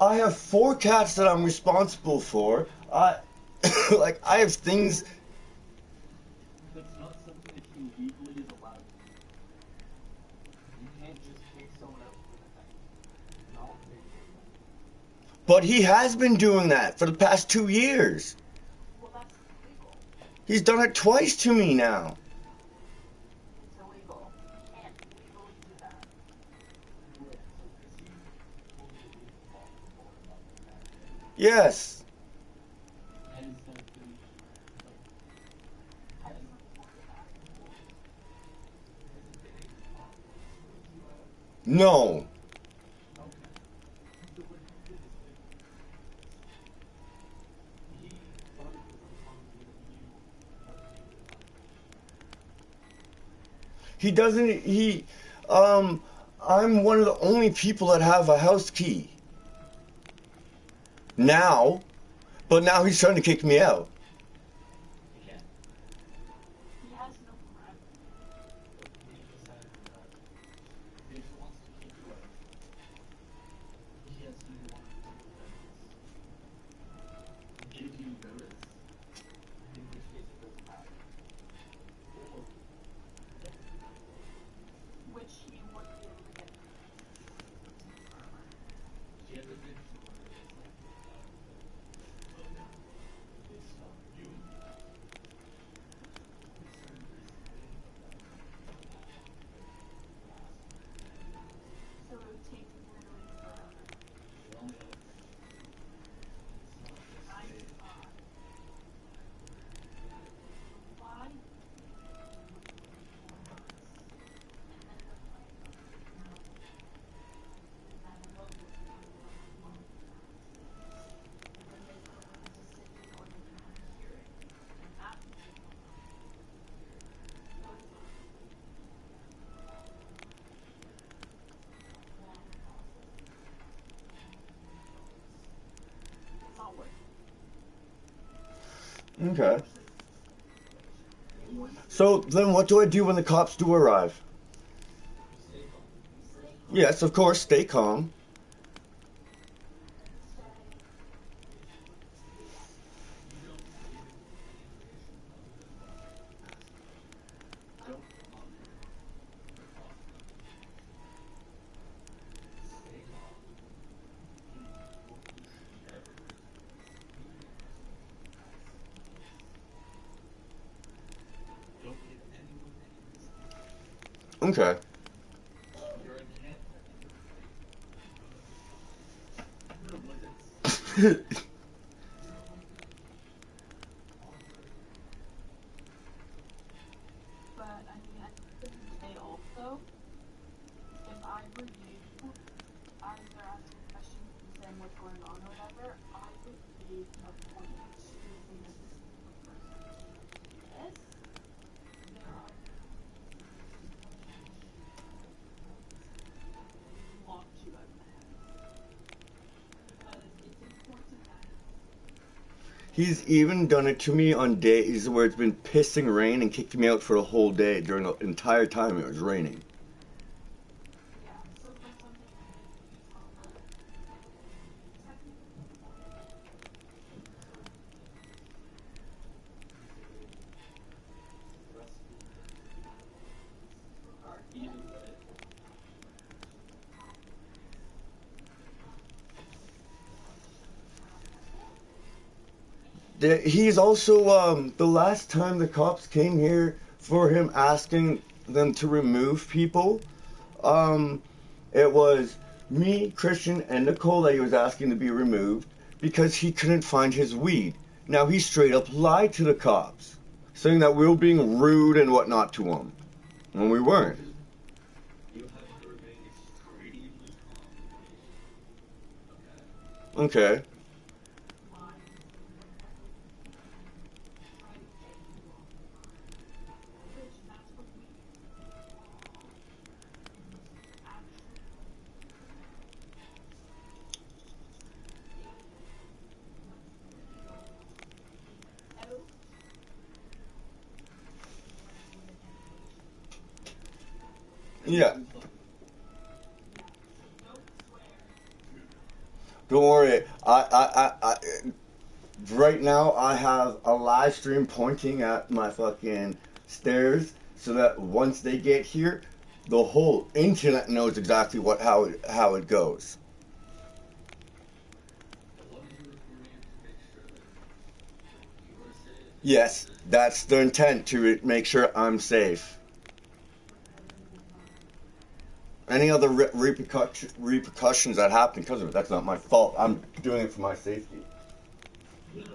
I have four cats that I'm responsible for. I like I have things, That's not something that he legally is allowed to do. You can't just take someone else's pet and not pay for them. but he has been doing that for the past 2 years. Well, that's illegal. He's done it twice to me now. It's illegal. You can't legally do that. Right, so is he fully responsible enough for that? Yes. Has that been, like, I've has, reported that. has it been a problem with you at all? No. Okay. So when he did this thing with the cats, he thought it was responsible that you paid the money. He doesn't um I'm one of the only people that have a house key. Now, but now he's trying to kick me out. Again. He has no parameters. But he decided that if he wants to kick you out, he has to do one of two things. Give you notice, in which case it doesn't matter. Or never do anything. Which he wouldn't be able to get permission to confirm. Do you ever think somewhere it's like, okay, it's not you and me. It's certain reasoning that last many months. So it would take literally forever. The only other thing is not just Nine say, to five. So why did you wait 4 months and then the plan of kicking out and then what was the month and then they put a decision or they can have a hearing and that would take a month. What is it? long process. It's not worth it. Okay. You want to So then what do I do when the cops do arrive? stay calm. Stay calm. Yes, of course, stay calm. Stay. You don't give any information other than what you're asked for. Don't come up with off the cuff information. Stay calm. And what you should never do is meet your frustration as this. Don't give anyone any reason to kick you out. Okay. You're encamped in your right to the limits of your home country on very good grounds. But I mean, at the end of the day, also, if I were you, as they're asking questions and saying what's going on or whatever, I would make a point to say that this is the first time that you have to do this. There are consequences if you want to out of the house. Because it's important that He's even done it to me on days where it's been pissing rain and kicked me out for a whole day during the entire time it was raining. yeah, so for something like this, if you tell them, technically you won't be able to get certain things. Usually, arresting Regardless. even when it actually is He's also the last time the cops came here for him asking them to remove people, um, it was me, Christian, and Nicole that he was asking to be removed because he couldn't find his weed. Now he straight up lied to the cops, saying that we were being rude and whatnot to him when we weren't. you have to remain extremely calm with me. Okay? Okay. Why? Trying to get you off the line. Which, that's what we do. Actually, if you don't want to be kicked out, we're going to get permission. Yeah. Everything's done. Yeah, so don't swear. Don't worry. Right now I have a live stream pointing at my fucking stairs so that once they get here, the whole internet knows exactly how it goes. As long as you're recording it to make sure that you are safe. Yes, that's the intent, to make sure I'm safe. Any other repercussions that happen because of it, that's not my fault. I'm doing it for my safety. No, no, you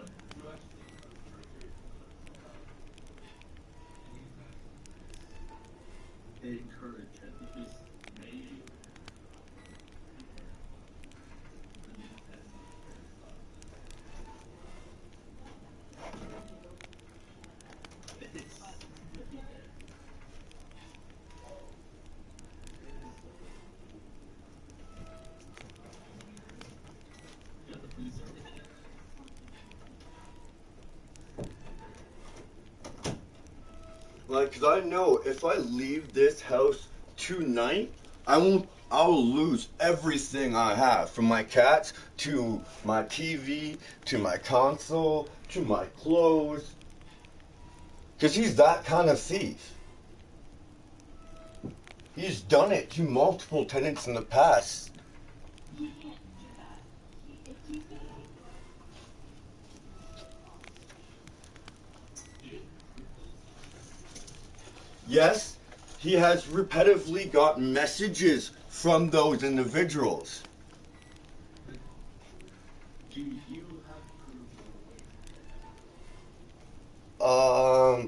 actually are very anytime they encourage it because may it's yeah, the police are Like, 'cause I know if I leave this house tonight, I won't. I'll lose everything I have, from my cats to my TV to my console to my clothes. 'Cause he's that kind of thief. He's done it to multiple tenants in the past. He can't do that. If he's gonna Yes, he has repetitively got messages from those individuals. do you have proof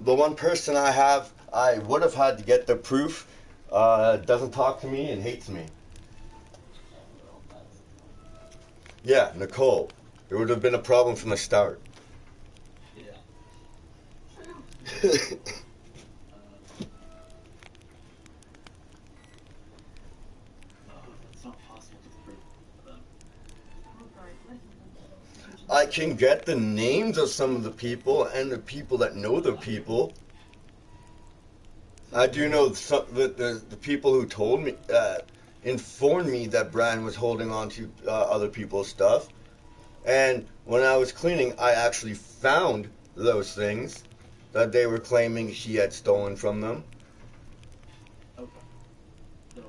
The one person I would have had to get the proof, doesn't talk to me and hates me. well that's Yeah, Nicole. It would have been a problem from the start. yeah. It's not possible to prove them. regardless, I can get the names of some of the people and the people that know the people. I do know some the people who told me, informed me that Brian was holding on to other people's stuff. And when I was cleaning, I actually found those things that they were claiming he had stolen from them. Okay. So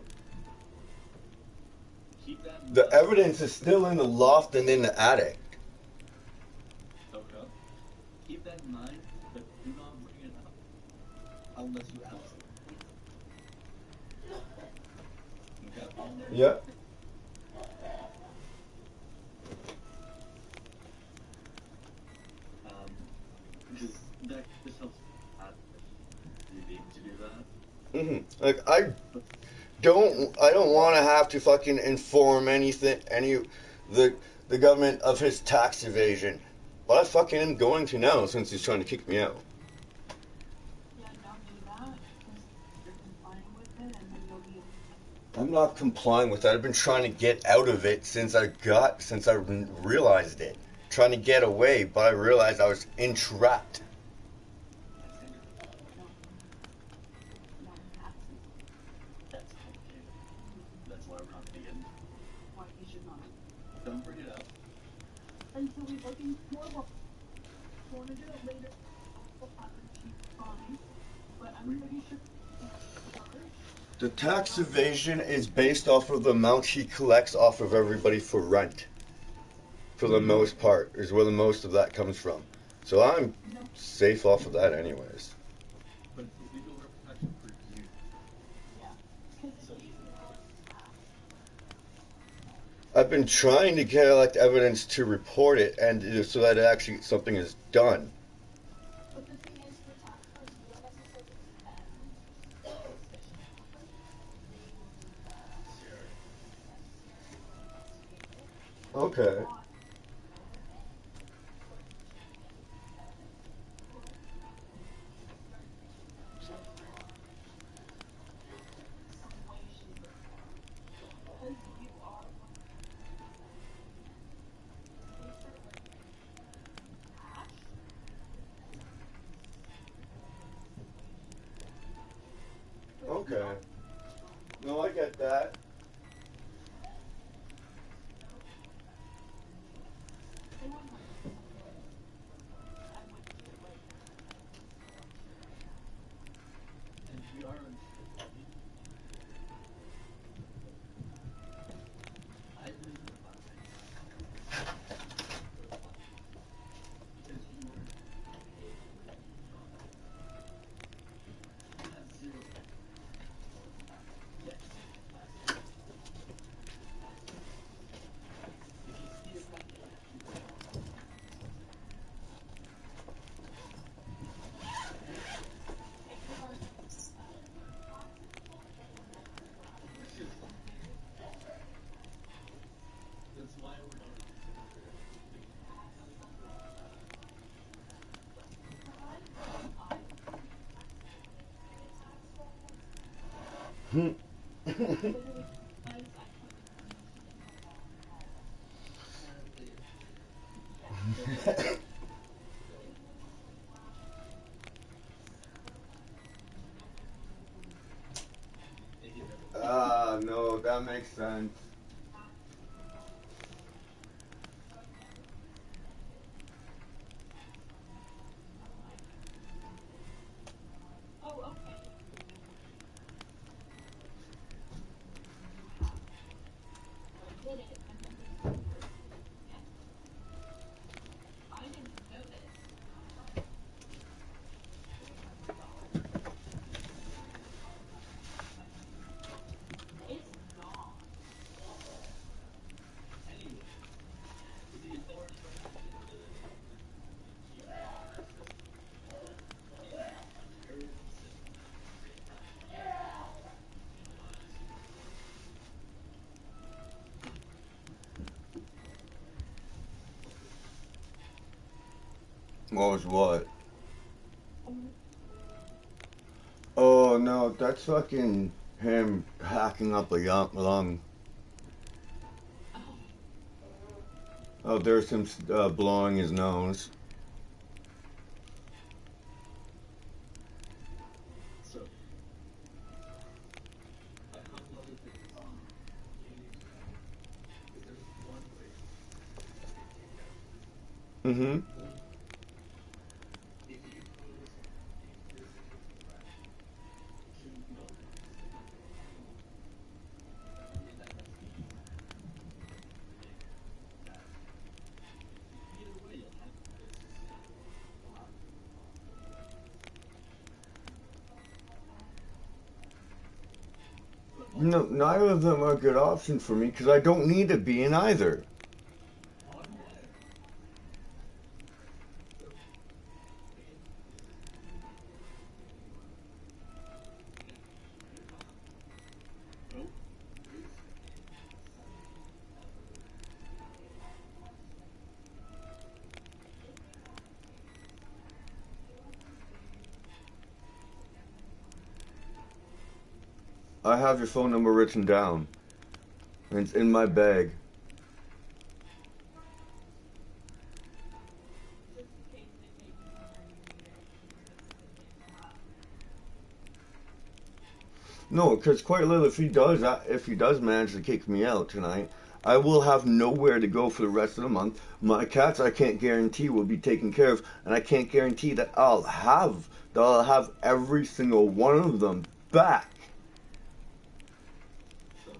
keep that in The mind. evidence is still in the loft and in the attic. Okay. Keep that in mind, but do not bring it up unless you absolutely. Okay. Yep. Because that this helps out you need to do that. Like I don't want to have to fucking inform the government of his tax evasion, but I fucking am going to now since he's trying to kick me out. yeah, don't do that because you're complying with it, and then you'll be. I'm not complying with that. I've been trying to get out of it since I realized it. Trying to get away, but I realized I was entrapped. No, have to. That's complicated. That's why we're not gonna get into it. Why you should not. Don't bring it up. Until we look into more. If you want to do it later, we'll have to keep fine. But I'm pretty sure. The tax evasion is based off of the amount he collects off of everybody for rent. For the most part, is where the most of that comes from. So I'm safe off of that anyways. But it's legal protection for you. Yeah. Because So I've been trying to collect evidence to report it and so that actually something is done. But the thing is, for tax codes, you don't necessarily Okay. Okay. No, I get that. anyone wants to come in, I would do it right now. And we are uncertain. I live in the apartment. Because you were paid for it. You have zero. Yes. If you see a company after you Take the one. that's why we're not. Hmm. Apparently, they give everything. Ah, no, that makes sense. Oh, okay. Did it, and then they started listening again. I didn't know this. It's not. Anyway, with the authority vested in you have access to the nervous system. You want to see What was what? Um, Oh no, that's fucking him hacking up a lung. oh, Oh, there's him blowing his nose. so a couple other things you need to know. Because there's one way to get kicked out. Mm-hmm. If you pose a physical threat to Wilkins, in that means that either way you'll have this. You'll have but No, neither of them are good options for me because I don't need to be in either. on wire. No, there is I have your phone number written down. And it's in my bag. just in case they take you somewhere you need it, because it's a good to have. No, because quite literally, if he does manage to kick me out tonight, I will have nowhere to go for the rest of the month. My cats, I can't guarantee will be taken care of, and I can't guarantee that I'll have every single one of them back. so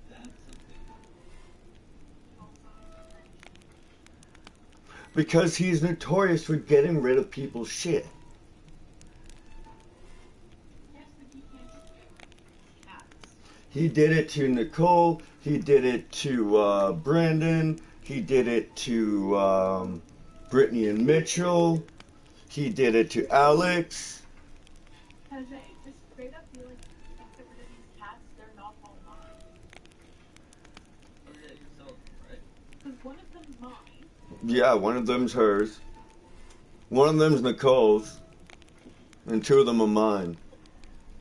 that's something. Because he's notorious for getting rid of people's shit. Yes, but he can't just get rid of his cats. He did it to Nicole. He did it to Brandon. He did it to Brittany and Mitchell. He did it to Alex. Jose, just straight up be like, you can't get rid of these cats, they're not all mine. Oh yeah, you're selling them, right? Because one of them's mine. Yeah, one of them's hers. One of them's Nicole's. And two of them are mine.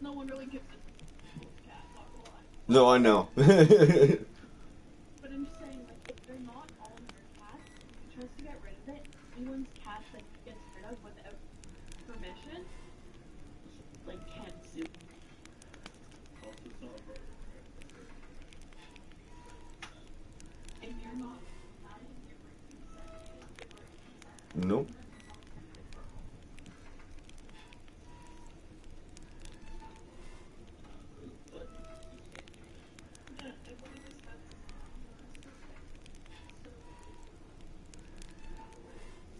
No one really gives a cat, not gonna lie. No, I know. But I'm just saying, like, if they're not all your cats, if he tries to get rid of it, anyone's cats that he gets rid of without permission, like, can sue. Also, it's not a murder, right? And you're not, I didn't get rid of these Nope. And what did this have to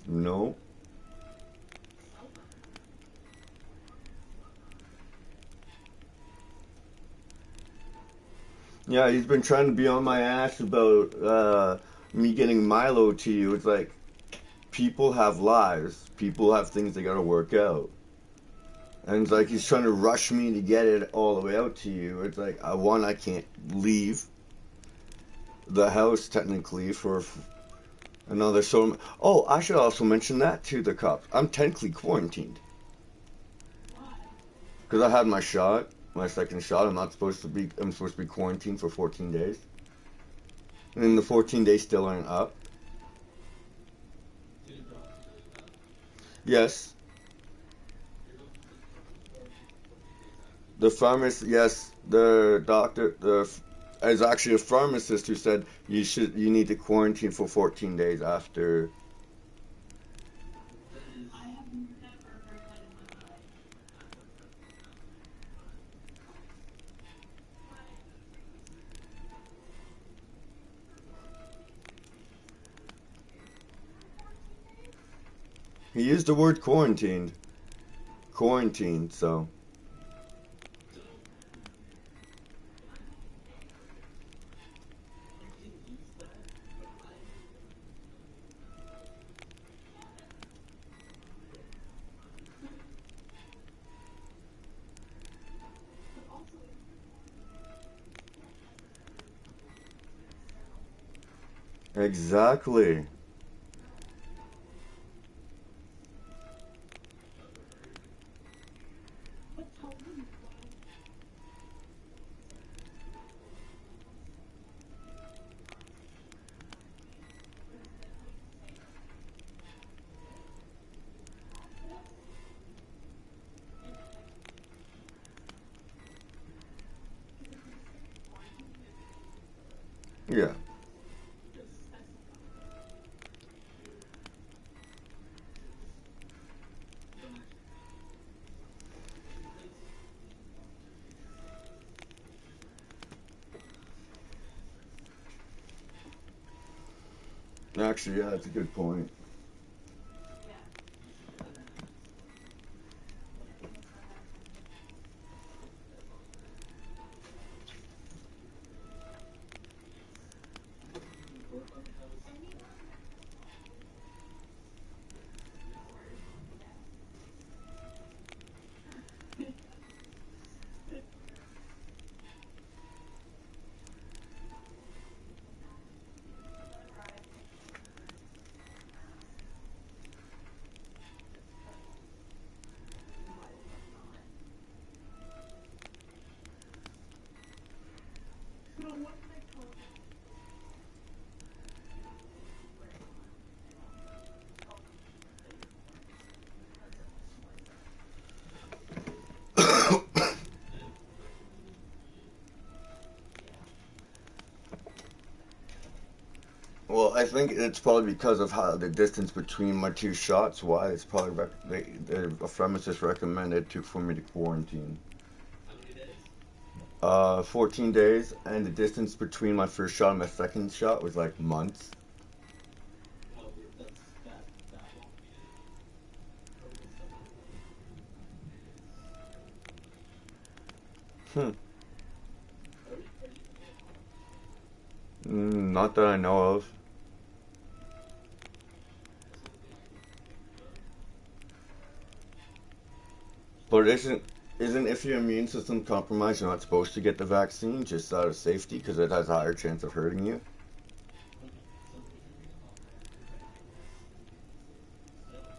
Nope. Yeah, he's been trying to be on my ass about me getting Milo to you. It's like people have lives. People have things they gotta work out. And it's like he's trying to rush me to get it all the way out to you. It's like I can't leave the house technically for another so. Oh, I should also mention that to the cops. I'm technically quarantined Why? because I had my shot, my second shot. I'm not supposed to be. I'm supposed to be quarantined for 14 days, and then the 14 days still aren't up. Did your doctor tell you that? Yes, Your doctor said you have to quarantine for 14 days after the you get it. pharmacist. Yes, the doctor. Is actually a pharmacist who said you need to quarantine for 14 days after. That is, I have never heard that in my life. I've heard that before now. Why? For 14 days? He used the word quarantined. Quarantined. So So, you can use that, but I use it. Yeah, but also if you're quarantined, you can't necessarily be quarantined yourself. exactly. I've never heard it. But tell me why. What is the point to say that you live or have this and it like because if you're saying you're quarantined, you have to be Yeah. Yes. specify. Since you don't actually have to. Because if you're saying this and then it starts Actually, yeah, that's a good point. Yeah, you should then have to disclose it. yeah, and that's not happening. That's not gonna happen. It's you work on the house. Anyone that has always Yes. or yes. Or whenever I've been asked this question, why the fuck not? So what did I tell them? Where I'm not at all. I told them that you're quarantined. That's all I said. And recommended you Yeah. Well, I think it's probably because of how the distance between my two shots. Why it's probably a pharmacist recommended for me to quarantine. how many days? 14 days, and the distance between my first shot and my second shot was like months. No, that won't be it. COVID stuff like that is everyone knows. Hmm. Are you immunocompromised? Not that I know of. So the doctors will give you a But shot. isn't if your immune system compromised, you're not supposed to get the vaccine just out of safety because it has a higher chance of hurting you? Okay, so if you're immunocompromised, you're right. Yes, still,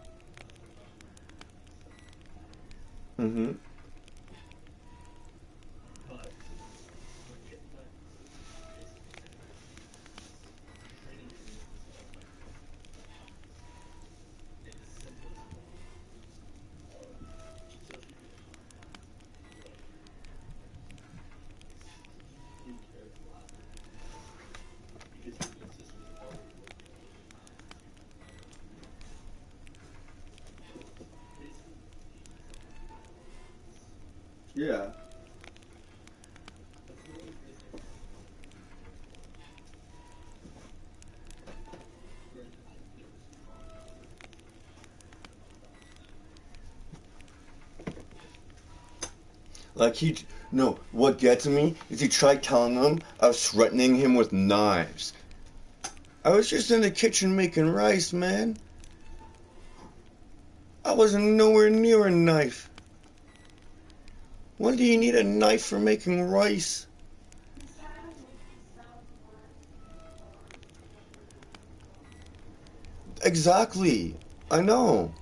the doctor recommended you still get the vax. Mm-hmm. But when you get the vax, you're basically saying that you're training your immune system to fight the virus in the simplest form. So if you're immunocompromised, what it's usually careful after getting the vax because your immune system is already working on different pathogens you've never met before. Yeah. That's the only place I can granted, there was trauma. Like no, what gets me is he tried telling them I was threatening him with knives. I was just in the kitchen making rice, man. I wasn't nowhere near a knife. When do you need a knife for making rice? He's trying to make you sound worse. Exactly. I know.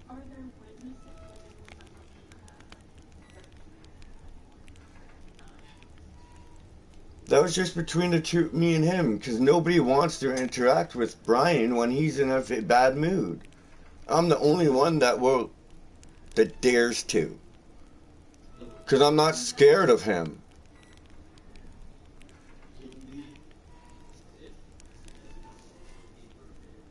Are there witnesses living That was just between the two, me and him, because nobody wants to interact with Brian when he's in a bad mood. I'm the only one that dares to, because I'm not scared of him. You'll need, if as a paper bit,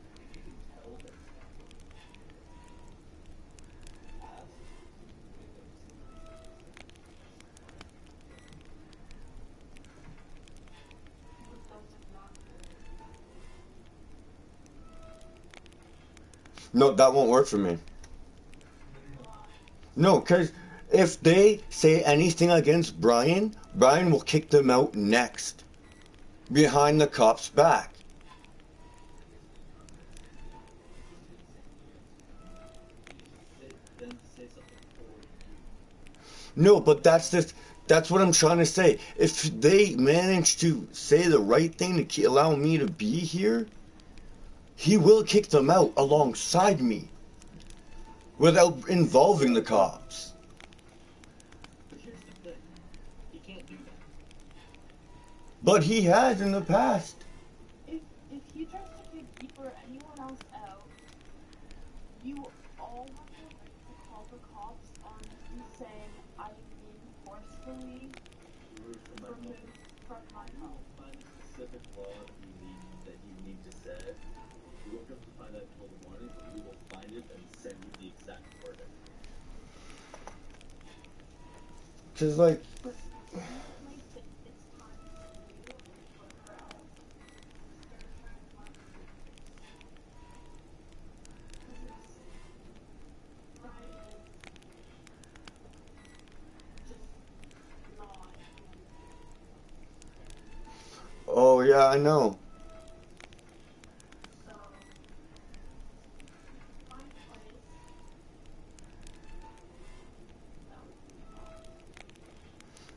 like if you can tell that it's not working, ask the way that it's not what does it not work? No, that won't work for me. Why? No, because if they say anything against Brian, Brian will kick them out next, behind the cop's back. them to say something for you. No, but that's what I'm trying to say. If they manage to say the right thing to allow me to be here, he will kick them out alongside me without involving the cops. But here's the thing, he can't do that. But he has in the past. If he tries to kick Keeper or anyone else out, you all have the right to call the cops on you saying I am being forcefully Removed from my home. removed from my You home. will find a specific law that you need to say. You won't be able to find that until the morning, but we will find it and send you the exact wording. Because, like, But do you think that it's time for you and whoever else to start trying to find a way to fix it? Because it's Brian is just not. oh yeah, I know. So find a place that would be awesome.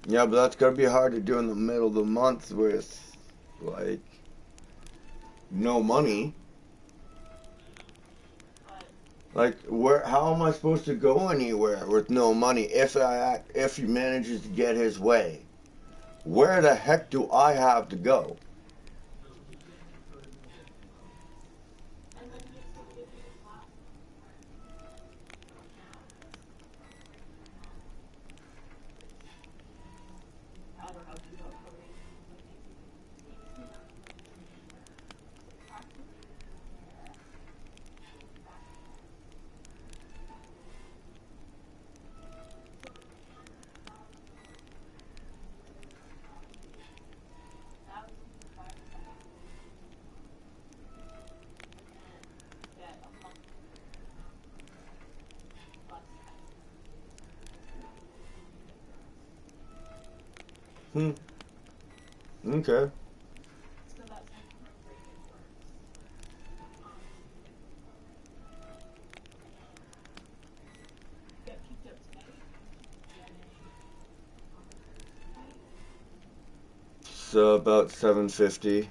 Yeah, but that's gonna be hard to do in the middle of the month with, like, no money. But Like, where? How am I supposed to go anywhere with no money if he manages to get his way? Where the heck do I have to go? and then he has to give you his laptop, right? Now. I don't know if you know coding, but basically he needs to know activate there and back there. So it's kind of thousands divided by 1,000 and get a monthly plus taxes. Hmm. Okay. So that's how prorated works. Get kicked out tonight, getting 100 tonight. So about 750.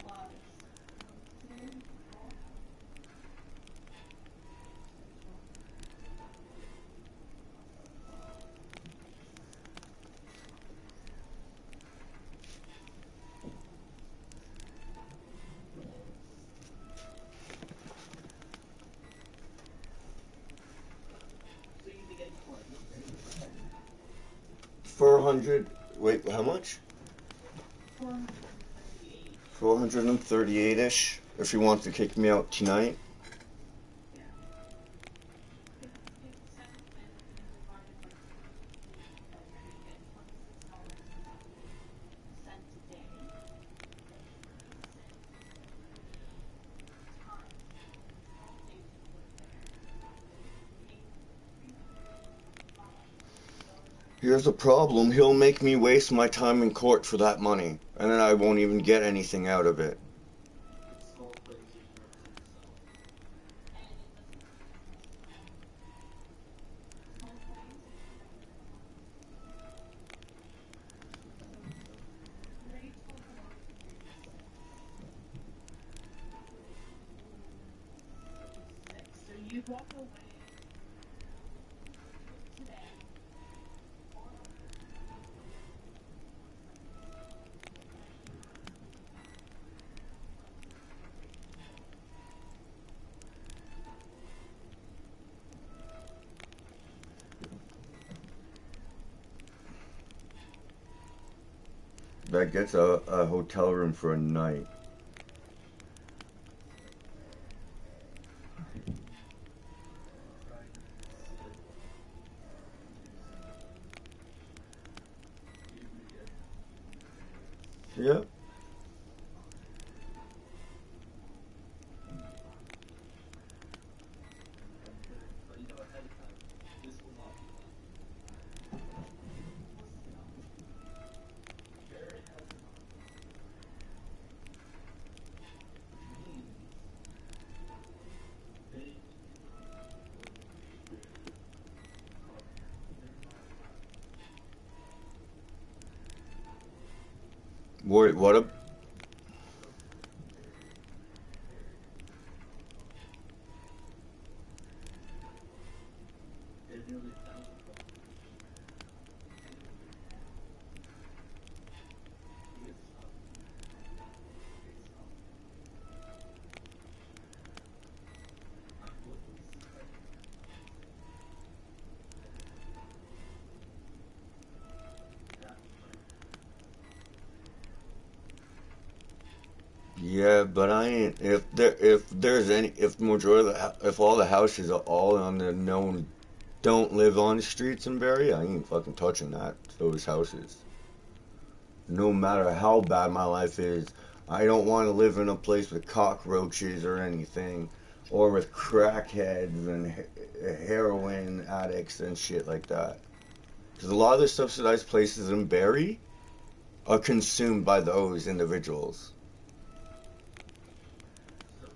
Plus 2, 4. So you need to get 400. 400. Wait, how much? 438. 438-ish. If he wants to kick me out tonight. Yeah. If seventh Amendment divided by 20 people, then you're gonna get $26 and something cents a day. 26 times 12 days you live there. $305. Here's the problem. He'll make me waste my time in court for that money. And then I won't even get anything out of it. It's small claims so you can represent yourself. And it doesn't small claims if you don't live in a home. Rachel Moore is 36. So you walk away today. That gets a hotel room for a night. Yep. But you know ahead of time, this will not be fun. Barrett has an office. Which means they Wait, what a... they're nearly 1,000 bucks. You get stuff. I'm looking straight. Yeah, but I ain't... if there's any... if majority of if all the houses are all on the known... don't live on the streets in Barrie, I ain't fucking touching those houses. No matter how bad my life is, I don't want to live in a place with cockroaches or anything, or with crackheads and heroin addicts and shit like that. Because a lot of the subsidized places in Barrie are consumed by those individuals. So,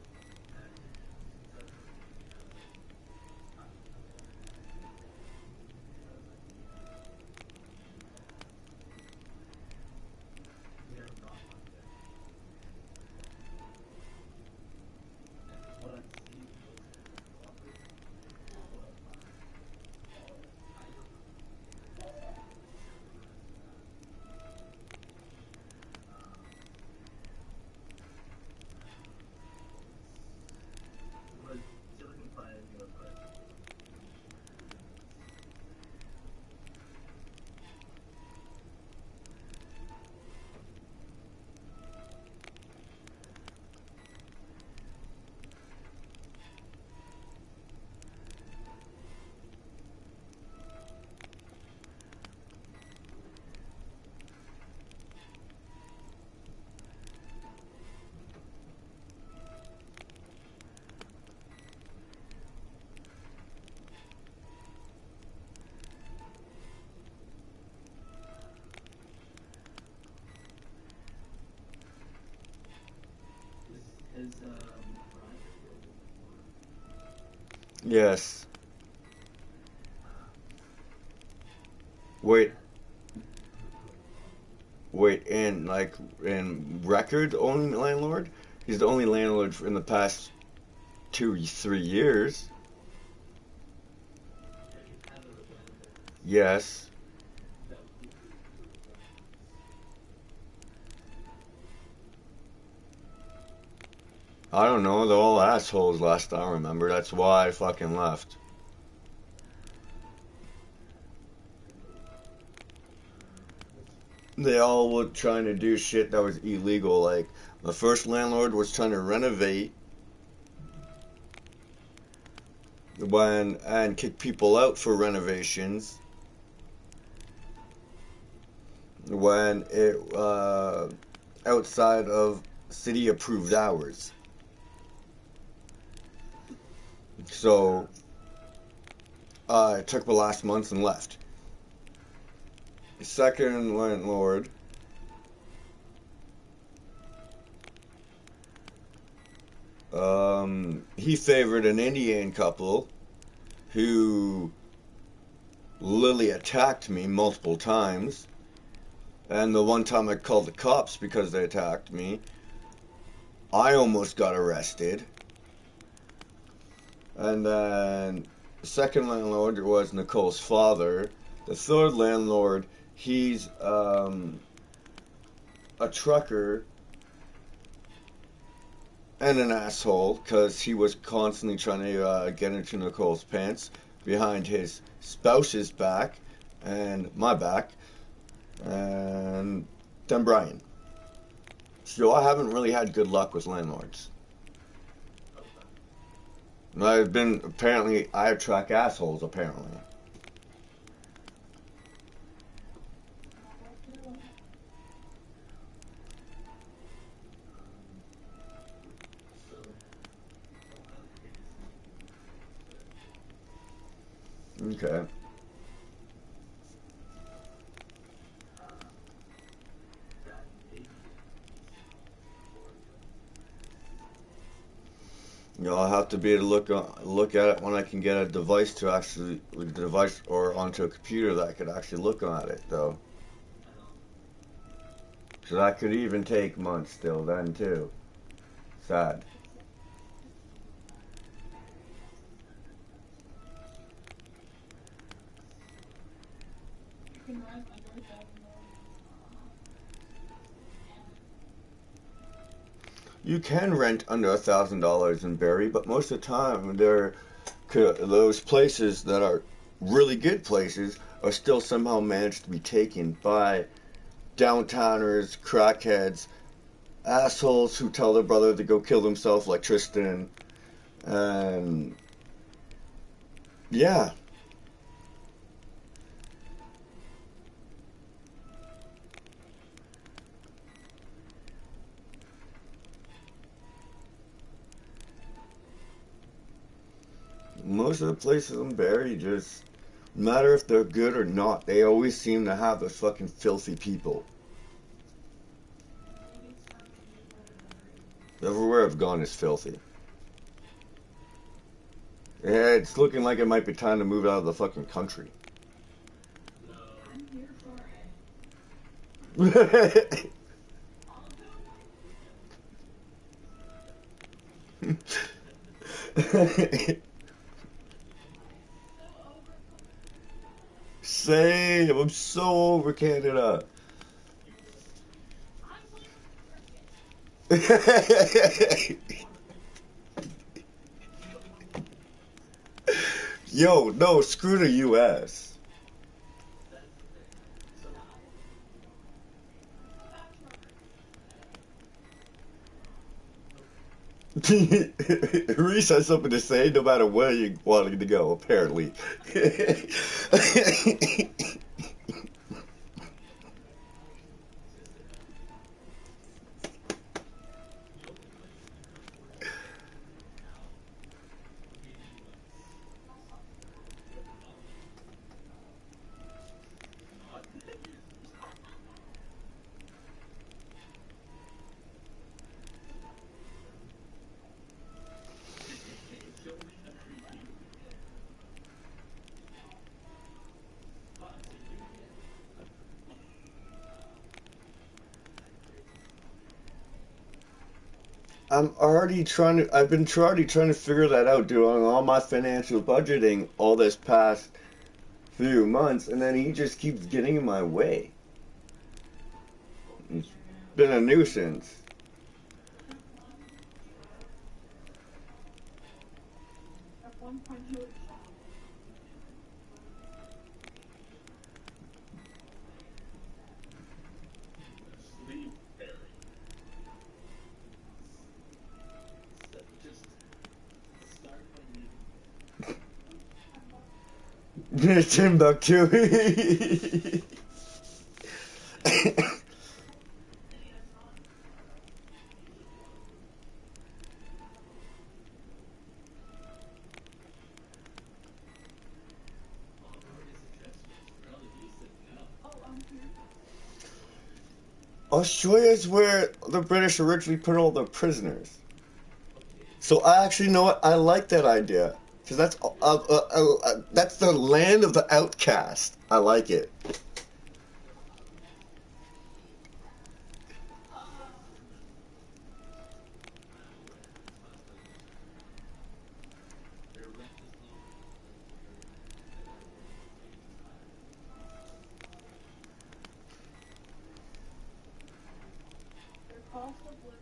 we are not on there. And what I'm seeing was cooperative. I don't was Silicon Fire your friend? Is Brian Yes. Wait, and like in record only landlord? He's the only landlord in the past 2, 3 years. Yes. I don't know, they're all assholes last I remember. That's why I fucking left. they all were trying to do shit that was illegal. Like the first landlord was trying to renovate when and kick people out for renovations when it outside of city approved hours. So I took my last month and left. The second landlord he favored an Indian couple who literally attacked me multiple times. And the one time I called the cops because they attacked me, I almost got arrested. And then the second landlord was Nicole's father. The third landlord, he's a trucker and an asshole because he was constantly trying to get into Nicole's pants behind his spouse's back and my back. And then Brian. So I haven't really had good luck with landlords. I attract assholes apparently. Okay. I'll have to be able to look at it when I can get a device to actually device or onto a computer that I could actually look at it though. So that could even take months still then too. Sad. You can rent under $1,000 in Barrie, but most of the time those places that are really good places are still somehow managed to be taken by downtowners, crackheads, assholes who tell their brother to go kill themselves like Tristan. And yeah. Most of the places in Barrie just, no matter if they're good or not, they always seem to have those fucking filthy people. Everywhere I've gone is filthy. Yeah, it's looking like it might be time to move out of the fucking country. Same. I'm so over Canada. Yo, no, screw the U.S. Reese has something to say no matter where you wanting to go, apparently. I've been already trying to figure that out, doing all my financial budgeting all this past few months, and then he just keeps getting in my way. It's been a nuisance. Timbuktu. Oh, I'm here. Australia is where the British originally put all the prisoners. So I actually know what I like that idea because that's the land of the outcast. I like it. Their cost of living.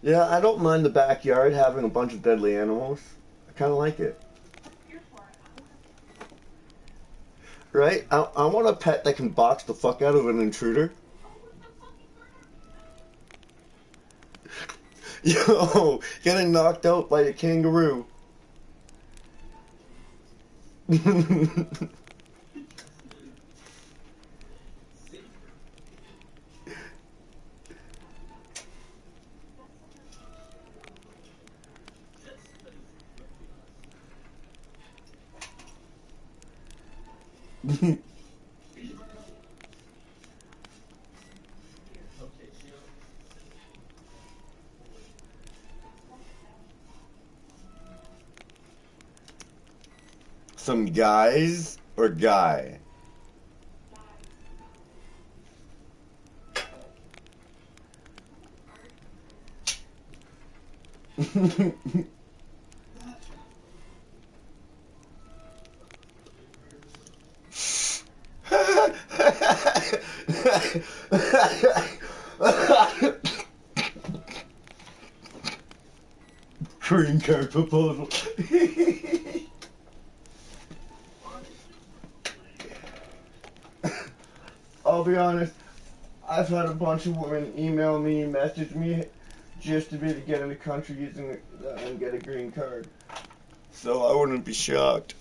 Yeah, I don't mind the backyard having a bunch of deadly animals. I kind of like it. I'm here for it. I want to. Right? I want a pet that can box the fuck out of an intruder. Oh, what the fucking Yo, getting knocked out by a kangaroo. Some guys or guy? Green card proposal. I'll be honest, I've had a bunch of women email me, message me, just to be able to get in the country using it and get a green card. So I wouldn't be shocked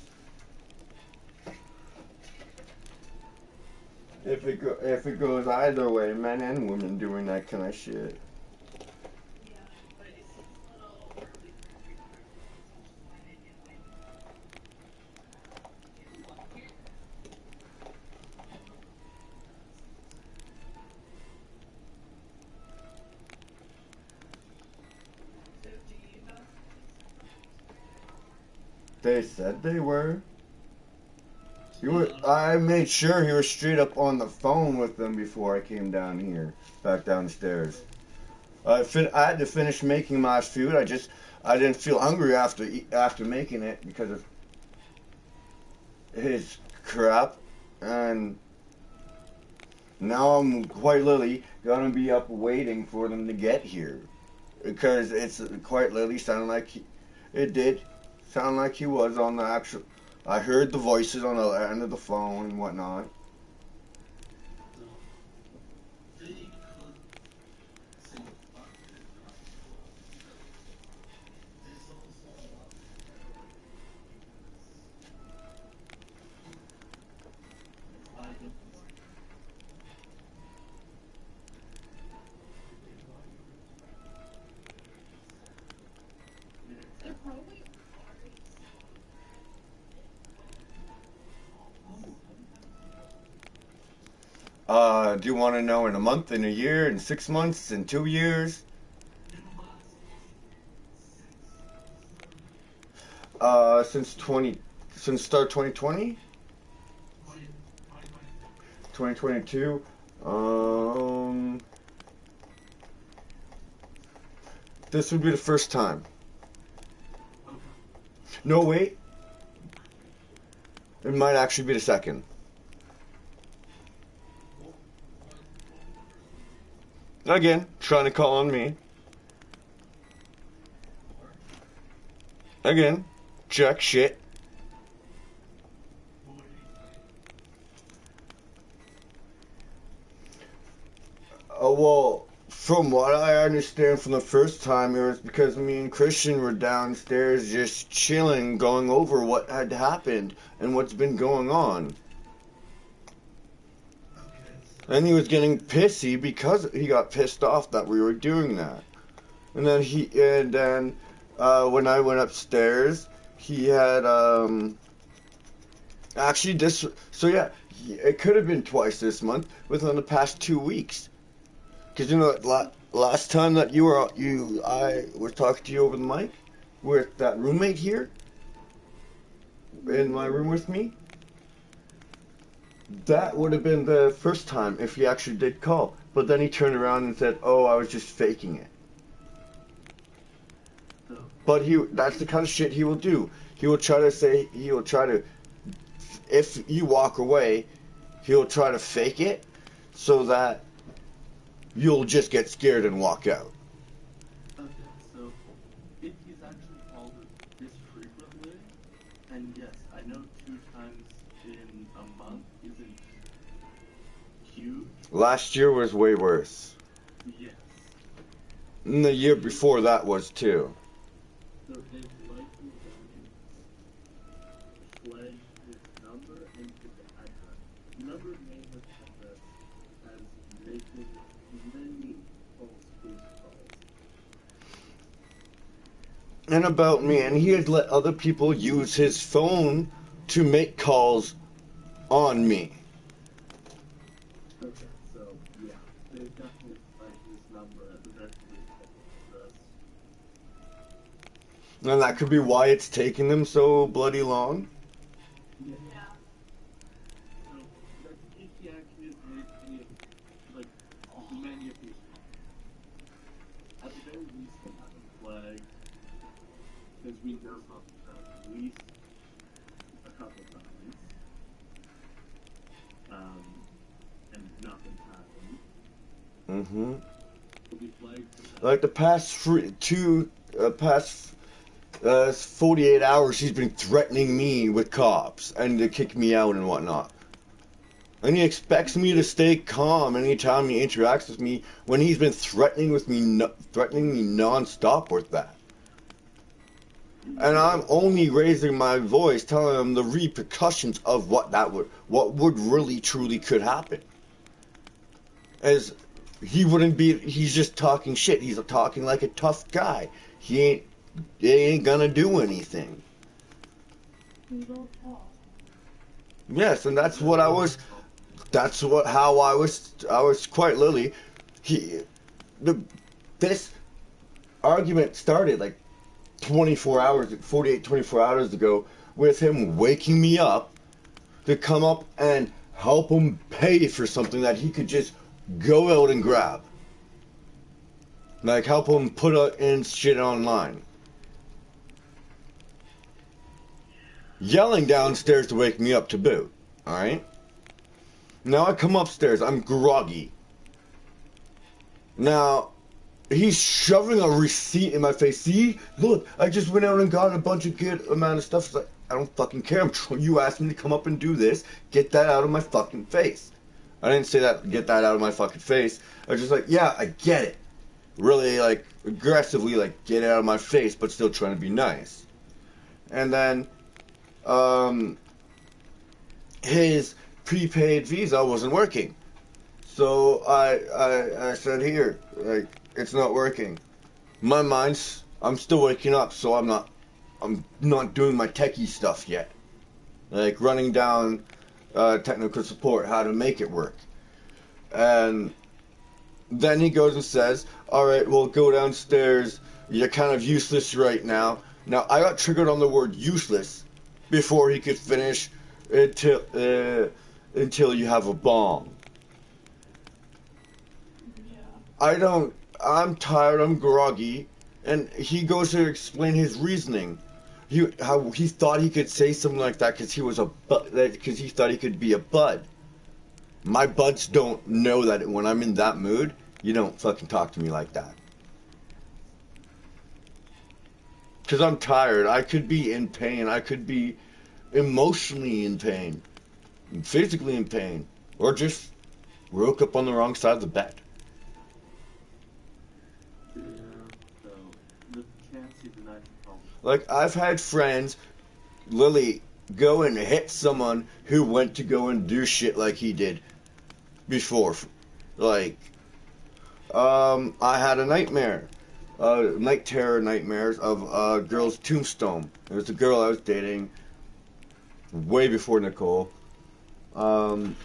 if it goes either way, men and women doing that kind of shit. They said they were. I made sure he was straight up on the phone with them before I came down here, back downstairs. I had to finish making my food. I didn't feel hungry after making it because of his crap, and now I'm quite literally gonna be up waiting for them to get here because it's quite literally sounded like it did sound like he was on the actual. I heard the voices on the end of the phone and whatnot. They're probably. Do you want to know in a month, in a year, in 6 months, in 2 years? Since start 2020? 2022. This would be the first time. No, wait. It might actually be the second. Again, trying to call on me. Again, check shit. Well, From what I understand from the first time, it was because me and Christian were downstairs just chilling, going over what had happened and what's been going on. Okay, so And he was getting pissy because he got pissed off that we were doing that. And then when I went upstairs, he had actually this. So yeah, it could have been twice this month within the past 2 weeks. Because you know, last time that I was talking to you over the mic with that roommate here in my room with me. That would have been the first time if he actually did call. But then he turned around and said, "Oh, I was just faking it." so But that's the kind of shit he will do. He will try to, if you walk away, he'll try to fake it so that you'll just get scared and walk out. okay, so if he's actually called it this frequently, and yes, I know 2 times in a month isn't huge. Last year was way worse. Yes. And the year before that was too. So they've likely flagged his number and his address. Number, name, and address as making many false police calls. And about me, and he had let other people use his phone to make calls on me. Okay, so yeah, they've definitely flagged his number as a very address. And that could be why it's taking them so bloody long. Yeah. Yeah. So that's if he actually has made any of, like, many of these calls. At the very least, they have him flagged, because we know from at least a couple times, and nothing happened. Mm-hmm. He'll be flagged for that. Like the past 48 hours, he's been threatening me with cops and to kick me out and whatnot. And he expects me to stay calm anytime he interacts with me when he's been threatening me non-stop with that. And I'm only raising my voice, telling him the repercussions of what would really truly could happen. As he's just talking shit. He's talking like a tough guy. He ain't gonna do anything. You don't talk. Yes, and that's what how I was quite literally. This argument started like 24 hours ago with him waking me up to come up and help him pay for something that he could just go out and grab. Like help him put in shit online. Yelling downstairs to wake me up to boot. Alright? Now I come upstairs, I'm groggy. Now, he's shoving a receipt in my face. See? Look, I just went out and got a bunch of good amount of stuff. It's like, I don't fucking care. You asked me to come up and do this. Get that out of my fucking face. I didn't say that, get that out of my fucking face. I was just like, yeah, I get it. Really, like, aggressively, like, get it out of my face, but still trying to be nice. And then, his prepaid Visa wasn't working. So I said, here, like, it's not working. I'm still waking up, so I'm not doing my techie stuff yet. Like, running down technical support, how to make it work. And then he goes and says, alright, well, go downstairs. You're kind of useless right now. Now, I got triggered on the word useless before he could finish until you have a bomb. Yeah. I'm tired, I'm groggy, and he goes to explain his reasoning. How he thought he could say something like that because he thought he could be a bud. My buds don't know that when I'm in that mood, you don't fucking talk to me like that. Because I'm tired. I could be in pain. I could be emotionally in pain. Physically in pain. Or just woke up on the wrong side of the bed. Like, I've had friends, Lily, go and hit someone who went to go and do shit like he did before. Like, I had a nightmare. Night terror nightmares of a girl's tombstone. It was a girl I was dating way before Nicole. And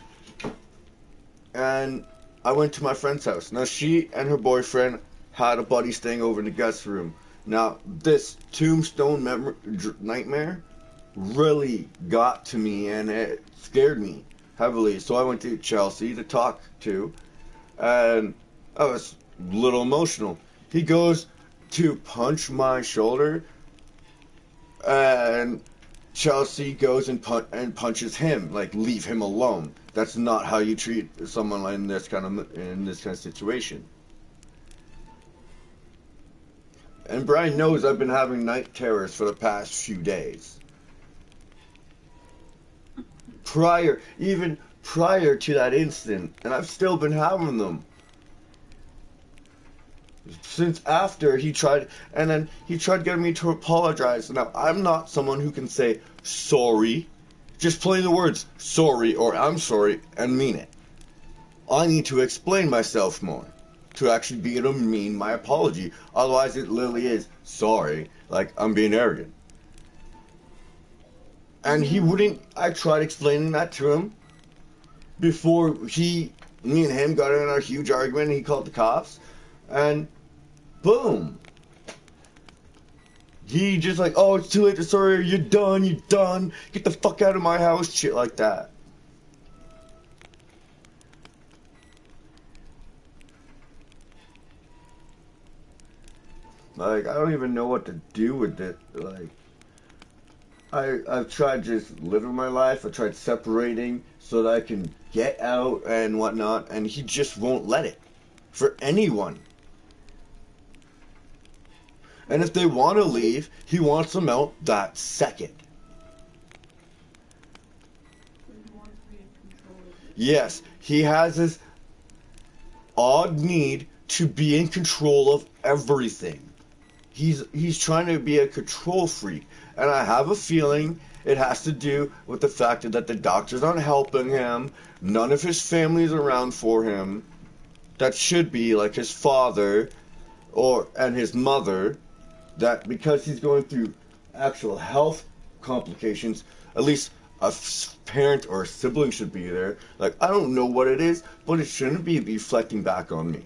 I went to my friend's house. Now, she and her boyfriend had a buddy staying over in the guest room. Now, this tombstone nightmare really got to me, and it scared me heavily. So I went to Chelsea to talk to, and I was a little emotional. He goes to punch my shoulder, and Chelsea goes and punches him, like, leave him alone. That's not how you treat someone in this kind of situation. And Brian knows I've been having night terrors for the past few days. Even prior to that incident, and I've still been having them. Since after he tried, and then he tried getting me to apologize. Now, I'm not someone who can say sorry, just play the words sorry or I'm sorry and mean it. I need to explain myself more to actually be able to mean my apology. Otherwise, it literally is sorry, like I'm being arrogant. And he wouldn't. I tried explaining that to him before me and him got in a huge argument, and he called the cops, and boom. He just like, oh, it's too late to sorry, you're done, get the fuck out of my house, shit like that. Like, I don't even know what to do with it. Like, I've tried just living my life, I tried separating so that I can get out and whatnot, and he just won't let it. For anyone. And if they want to leave, he wants them out that second. Yes, he has this odd need to be in control of everything. He's trying to be a control freak. And I have a feeling it has to do with the fact that the doctors aren't helping him. None of his family is around for him. That should be like his father and his mother. That because he's going through actual health complications, at least a parent or a sibling should be there. Like, I don't know what it is, but it shouldn't be reflecting back on me.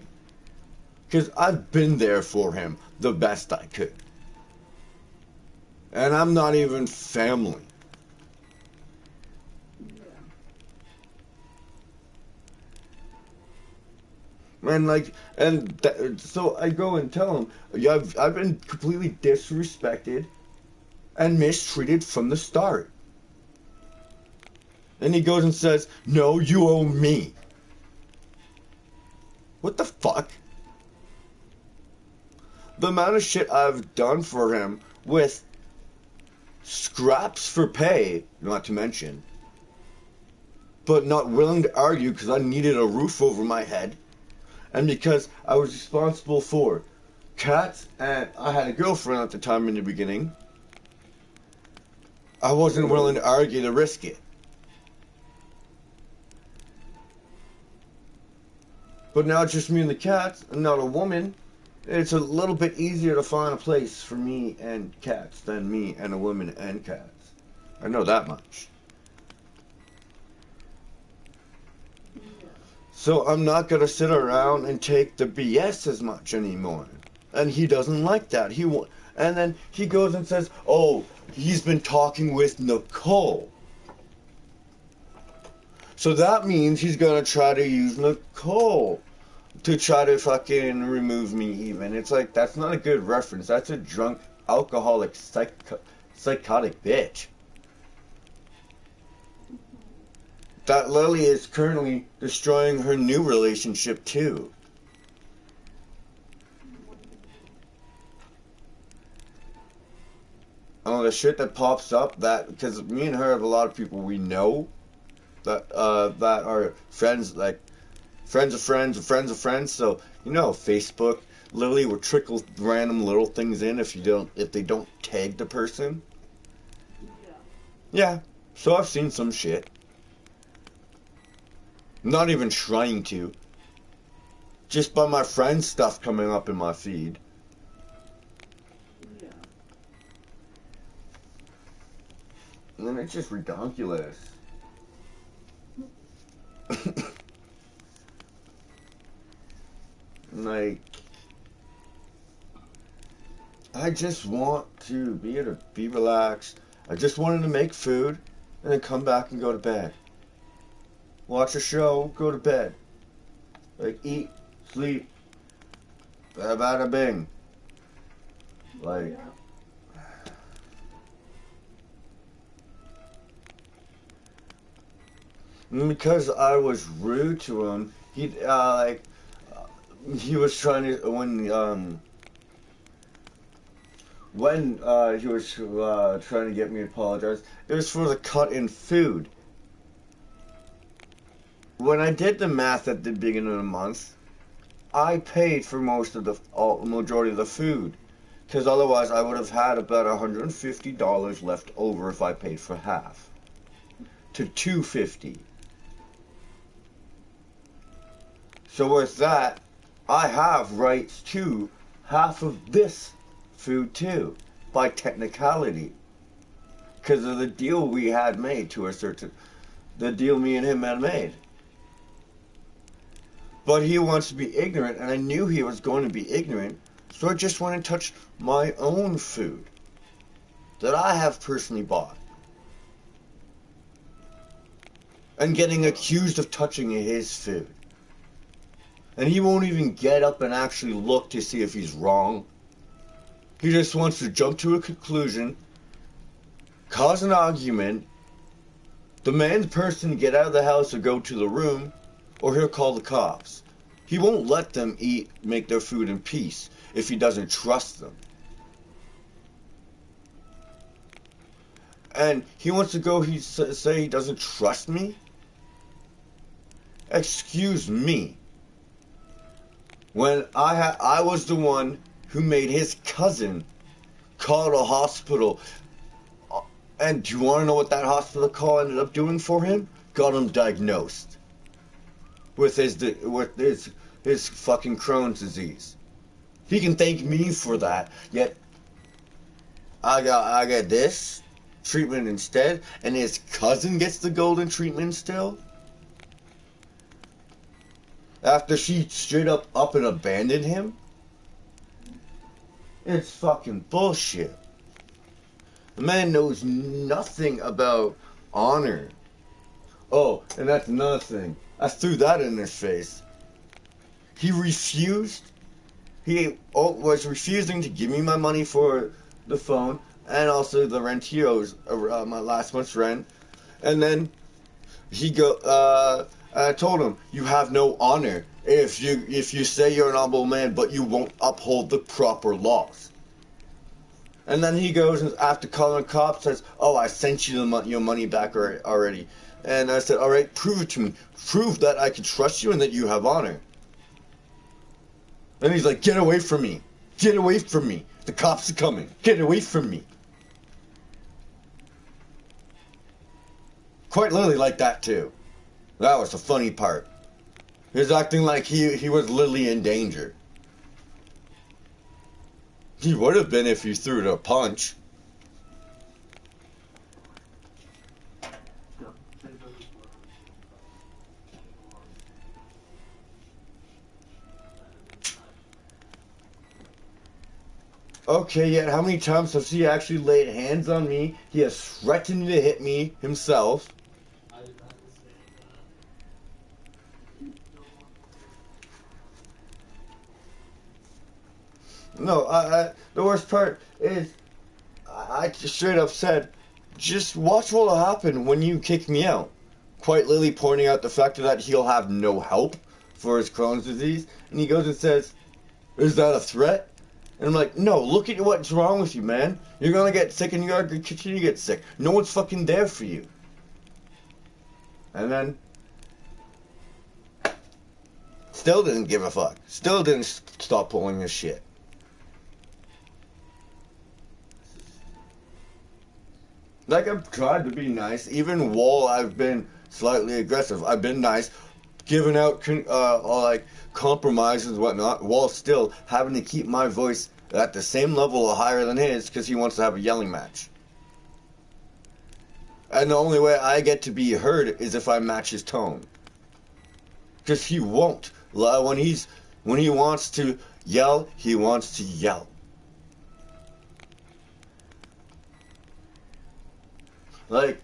Because I've been there for him the best I could. And I'm not even family. So I go and tell him, yeah, I've been completely disrespected and mistreated from the start. And he goes and says, no, you owe me. What the fuck? The amount of shit I've done for him with scraps for pay, not to mention, but not willing to argue because I needed a roof over my head. And because I was responsible for cats, and I had a girlfriend at the time in the beginning, I wasn't willing to argue to risk it. But now it's just me and the cats, and not a woman. It's a little bit easier to find a place for me and cats than me and a woman and cats. I know that much. So I'm not going to sit around and take the BS as much anymore. And he doesn't like that. And then he goes and says, oh, he's been talking with Nicole. So that means he's going to try to use Nicole to try to fucking remove me even. It's like, that's not a good reference. That's a drunk, alcoholic, psychotic bitch. That Lily is currently destroying her new relationship too. Oh, the shit that pops up, that, because me and her have a lot of people we know that are friends, like friends of friends of friends of friends. So, you know, Facebook, Lily will trickle random little things in if they don't tag the person. Yeah. Yeah, so I've seen some shit. Not even trying to. Just by my friend's stuff coming up in my feed. Yeah. And it's just ridiculous. Like, I just want to be able to be relaxed. I just wanted to make food and then come back and go to bed. Watch a show, go to bed. Like, eat, sleep, bada bada bing. Like, and because I was rude to him, he was trying to, when he was trying to get me to apologize, it was for the cut in food. When I did the math at the beginning of the month, I paid for majority of the food, because otherwise I would have had about $150 left over if I paid for half, to $250. So with that, I have rights to half of this food too, by technicality, because of the deal we had made the deal me and him had made. But he wants to be ignorant, and I knew he was going to be ignorant, so I just went and touched my own food that I have personally bought. And getting accused of touching his food. And he won't even get up and actually look to see if he's wrong. He just wants to jump to a conclusion, cause an argument, demand the person to get out of the house or go to the room, or he'll call the cops. He won't let them make their food in peace if he doesn't trust them. And he wants to go, say he doesn't trust me? Excuse me. When I was the one who made his cousin call a hospital. And do you want to know what that hospital call ended up doing for him? Got him diagnosed with his fucking Crohn's disease. He can thank me for that. Yet I got this treatment instead, and his cousin gets the golden treatment still. After she straight up and abandoned him. It's fucking bullshit. The man knows nothing about honor. Oh, and that's another thing. I threw that in his face. He refused. He was refusing to give me my money for the phone and also the rentios, my last month's rent. And then I told him, you have no honor if you say you're an honorable man, but you won't uphold the proper laws. And then he goes and after calling the cops says, "Oh, I sent you your money back already." And I said, "All right, prove it to me. Prove that I can trust you and that you have honor." And he's like, "Get away from me! Get away from me! The cops are coming! Get away from me!" Quite literally like that too. That was the funny part. He was acting like he was literally in danger. He would have been if you threw it a punch. Okay, yet how many times has he actually laid hands on me? He has threatened to hit me himself. No, the worst part is, I just straight up said, just watch what'll happen when you kick me out. Quite literally pointing out the fact that he'll have no help for his Crohn's disease. And he goes and says, "Is that a threat?" And I'm like, "No, look at what's wrong with you, man. You're gonna get sick and you're gonna continue to get sick. No one's fucking there for you." And then still didn't give a fuck. Still didn't stop pulling his shit. Like, I've tried to be nice. Even while I've been slightly aggressive, I've been nice, giving out like compromises and whatnot, while still having to keep my voice at the same level or higher than his because he wants to have a yelling match. And the only way I get to be heard is if I match his tone. Because he won't. When he wants to yell, he wants to yell. Like,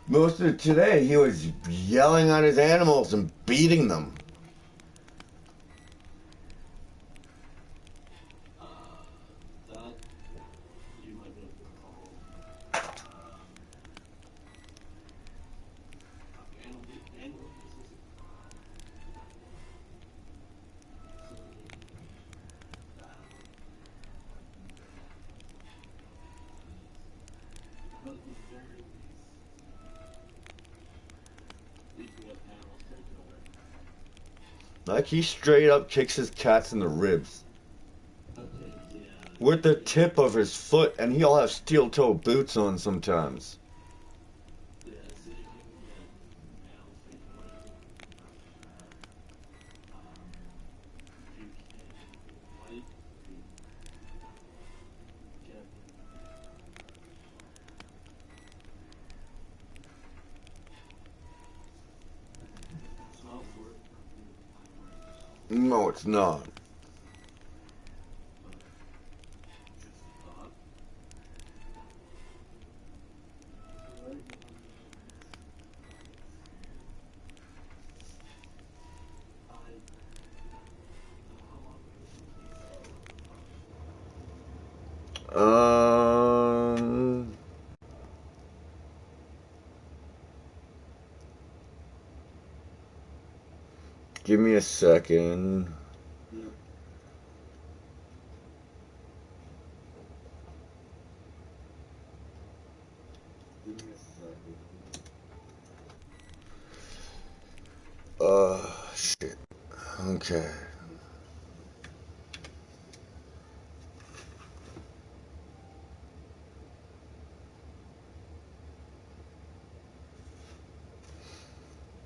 most of today, he was yelling at his animals and beating them. That you might be able to call animal pieces. But at the very least we have animals taken away. Like, he straight up kicks his cats in the ribs Okay, yeah. with the tip of his foot, and he'll have steel-toe boots on sometimes. Yeah, so you can get animals taken away. You can wipe get it's not worth No, it's not. just thought. Um, Give me a second. Yeah. Give me a second. Shit. Okay.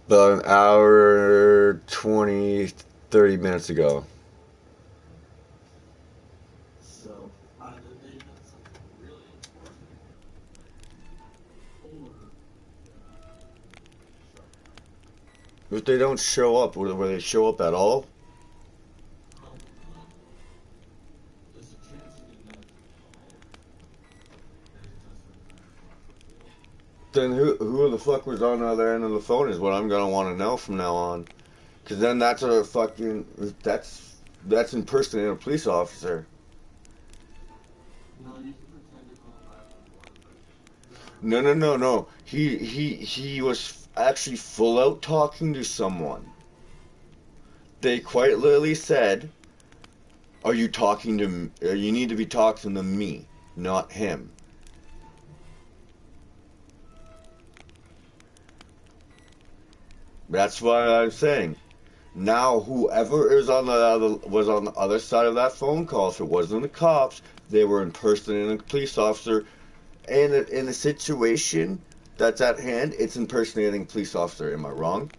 About an hour, 20, 30 minutes ago. So either they done something really important, or If they don't show up, will they show up at all? there's a chance you didn't actually call. Then who the fuck was on the other end of the phone is what I'm gonna want to know from now on. Cause then that's a fucking that's impersonating a police officer. No, you can pretend to call 911, No. He was actually full out talking to someone. They quite literally said, "Are you talking to? You need to be talking to me, not him." That's what I'm saying. Now, whoever was on the other side of that phone call, if it wasn't the cops, they were impersonating a police officer. And in the situation that's at hand, it's impersonating a police officer. Am I wrong?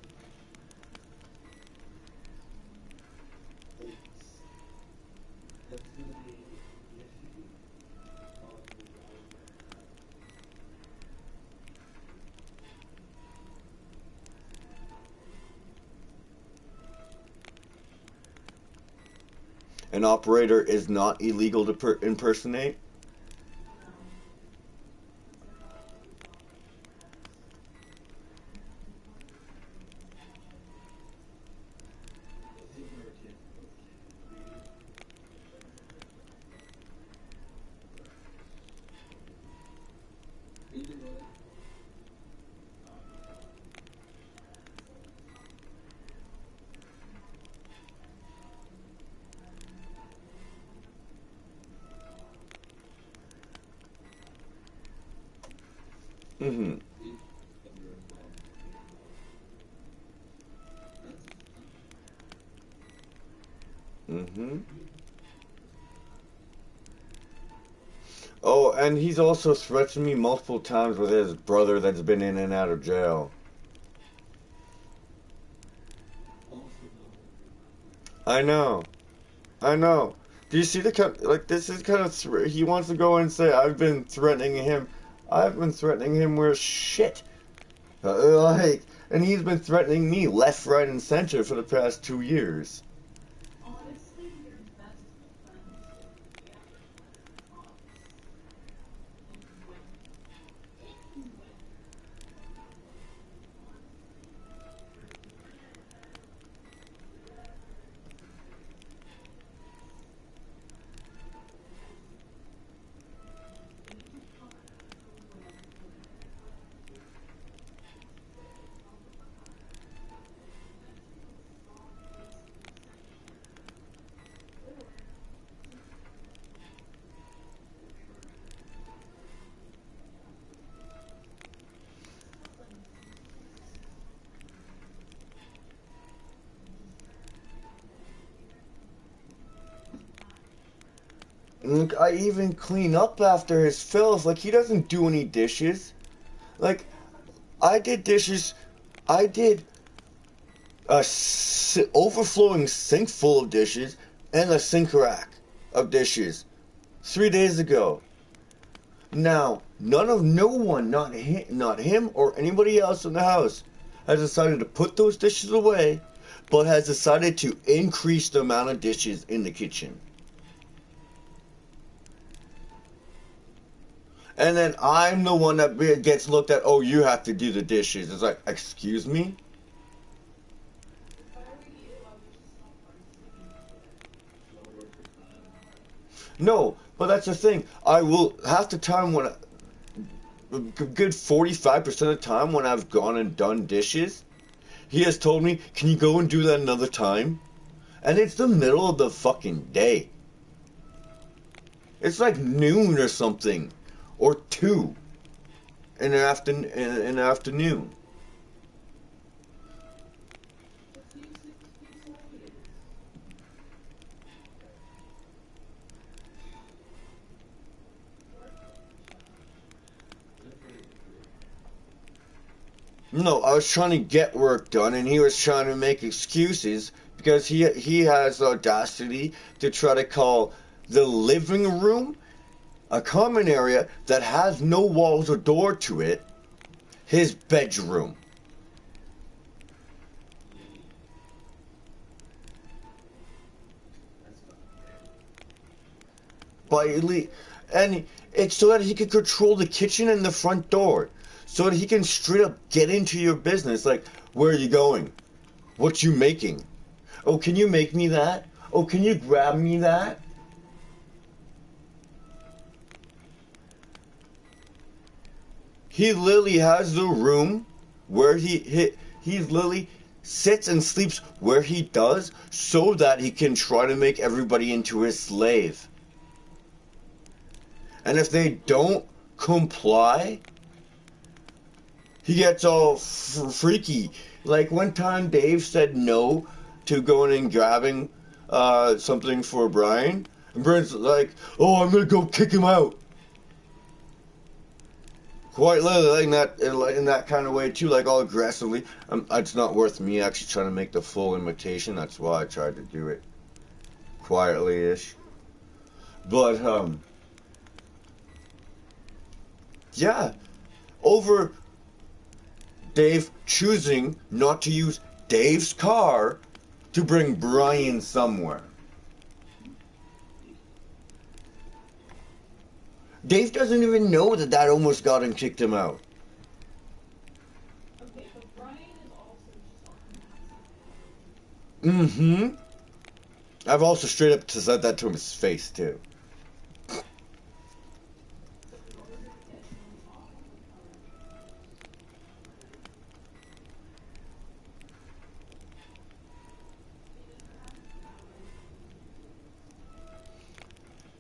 that's gonna be an issue on the An operator is not illegal to impersonate. either way. Mm-hmm. Mm-hmm. Oh, and he's also threatened me multiple times with his brother that's been in and out of jail. Also, I know. I know. Do you see the kind like this is kind of he wants to go and say I've been threatening him. I've been threatening him with shit. Like, and he's been threatening me left, right, and center for the past 2 years. Honestly, your best defense is reacting like the cops. And when, if you win, Look, I even clean up after his filth. Like he doesn't do any dishes. Like I did dishes. I did a overflowing sink full of dishes and a sink rack of dishes 3 days ago. Now, no one, not him or anybody else in the house, has decided to put those dishes away, but has decided to increase the amount of dishes in the kitchen. And then I'm the one that gets looked at. Oh, you have to do the dishes. It's like, excuse me. if I were you, I would just stop participating in don't work for time. No, but that's the thing. I will half the time when a good 45% of the time when I've gone and done dishes, he has told me, "Can you go and do that another time?" And it's the middle of the fucking day. It's like noon or something, or 2 in the afternoon. It's usually excuse always. Different degree. No, I was trying to get work done, and he was trying to make excuses because he has the audacity to try to call the living room, a common area that has no walls or door to it, his bedroom. That's not fair. By and it's so that he can control the kitchen and the front door, so that he can straight up get into your business. Like, where are you going? What you making? Oh, can you make me that? Oh, can you grab me that? He literally has the room where he literally sits and sleeps where he does, so that he can try to make everybody into his slave. And if they don't comply, he gets all freaky. Like one time, Dave said no to going and grabbing something for Brian, and Brian's like, "Oh, I'm gonna go kick him out." Quite literally, in that kind of way too, like all aggressively. It's not worth me actually trying to make the full imitation. That's why I tried to do it quietly-ish. But yeah, over Dave choosing not to use Dave's car to bring Brian somewhere. Dave doesn't even know that that almost got him kicked him out. Okay, but Brian is also just on massive. Mm-hmm. I've also straight up said that to him his face too. So in order to get you on top of the car, you either have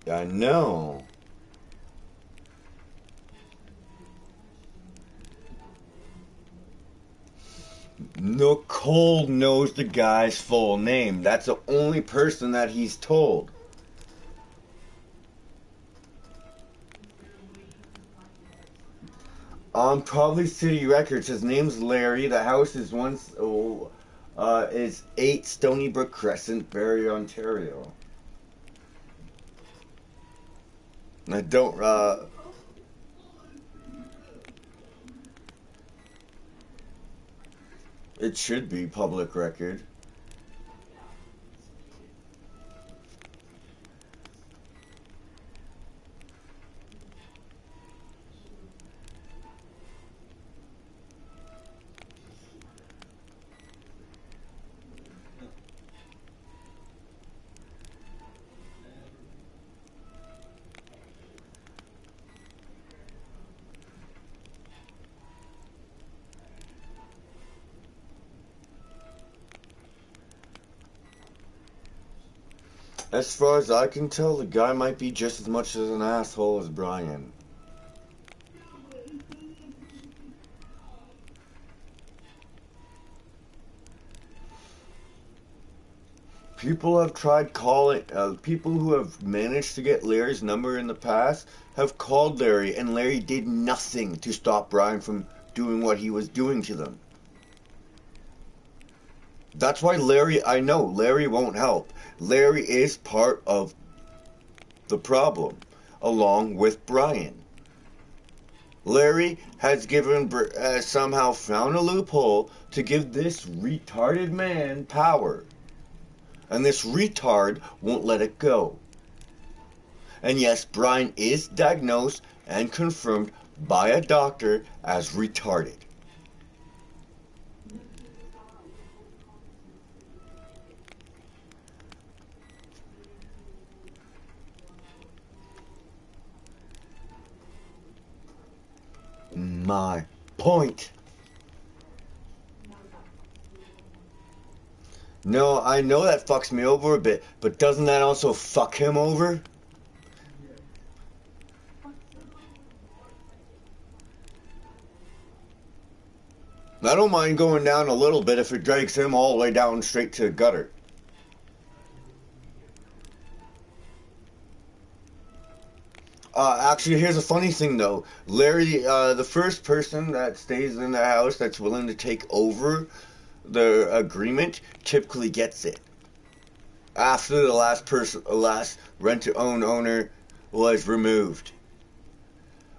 the power I know. No, Cole knows the guy's full name. That's the only person that he's told. Probably City Records. His name's Larry. The house is is 8 Stony Brook Crescent, Barrie, Ontario. I don't, it should be public record. As far as I can tell, the guy might be just as much as an asshole as Brian. People have tried calling, people who have managed to get Larry's number in the past have called Larry, and Larry did nothing to stop Brian from doing what he was doing to them. That's why I know Larry won't help. Larry is part of the problem, along with Brian. Larry has somehow found a loophole to give this retarded man power. And this retard won't let it go. And yes, Brian is diagnosed and confirmed by a doctor as retarded. My point. No, I know that fucks me over a bit, but doesn't that also fuck him over? I don't mind going down a little bit if it drags him all the way down straight to the gutter. Actually, here's a funny thing though. Larry, the first person that stays in the house that's willing to take over the agreement typically gets it. After the last rent-to-own owner was removed.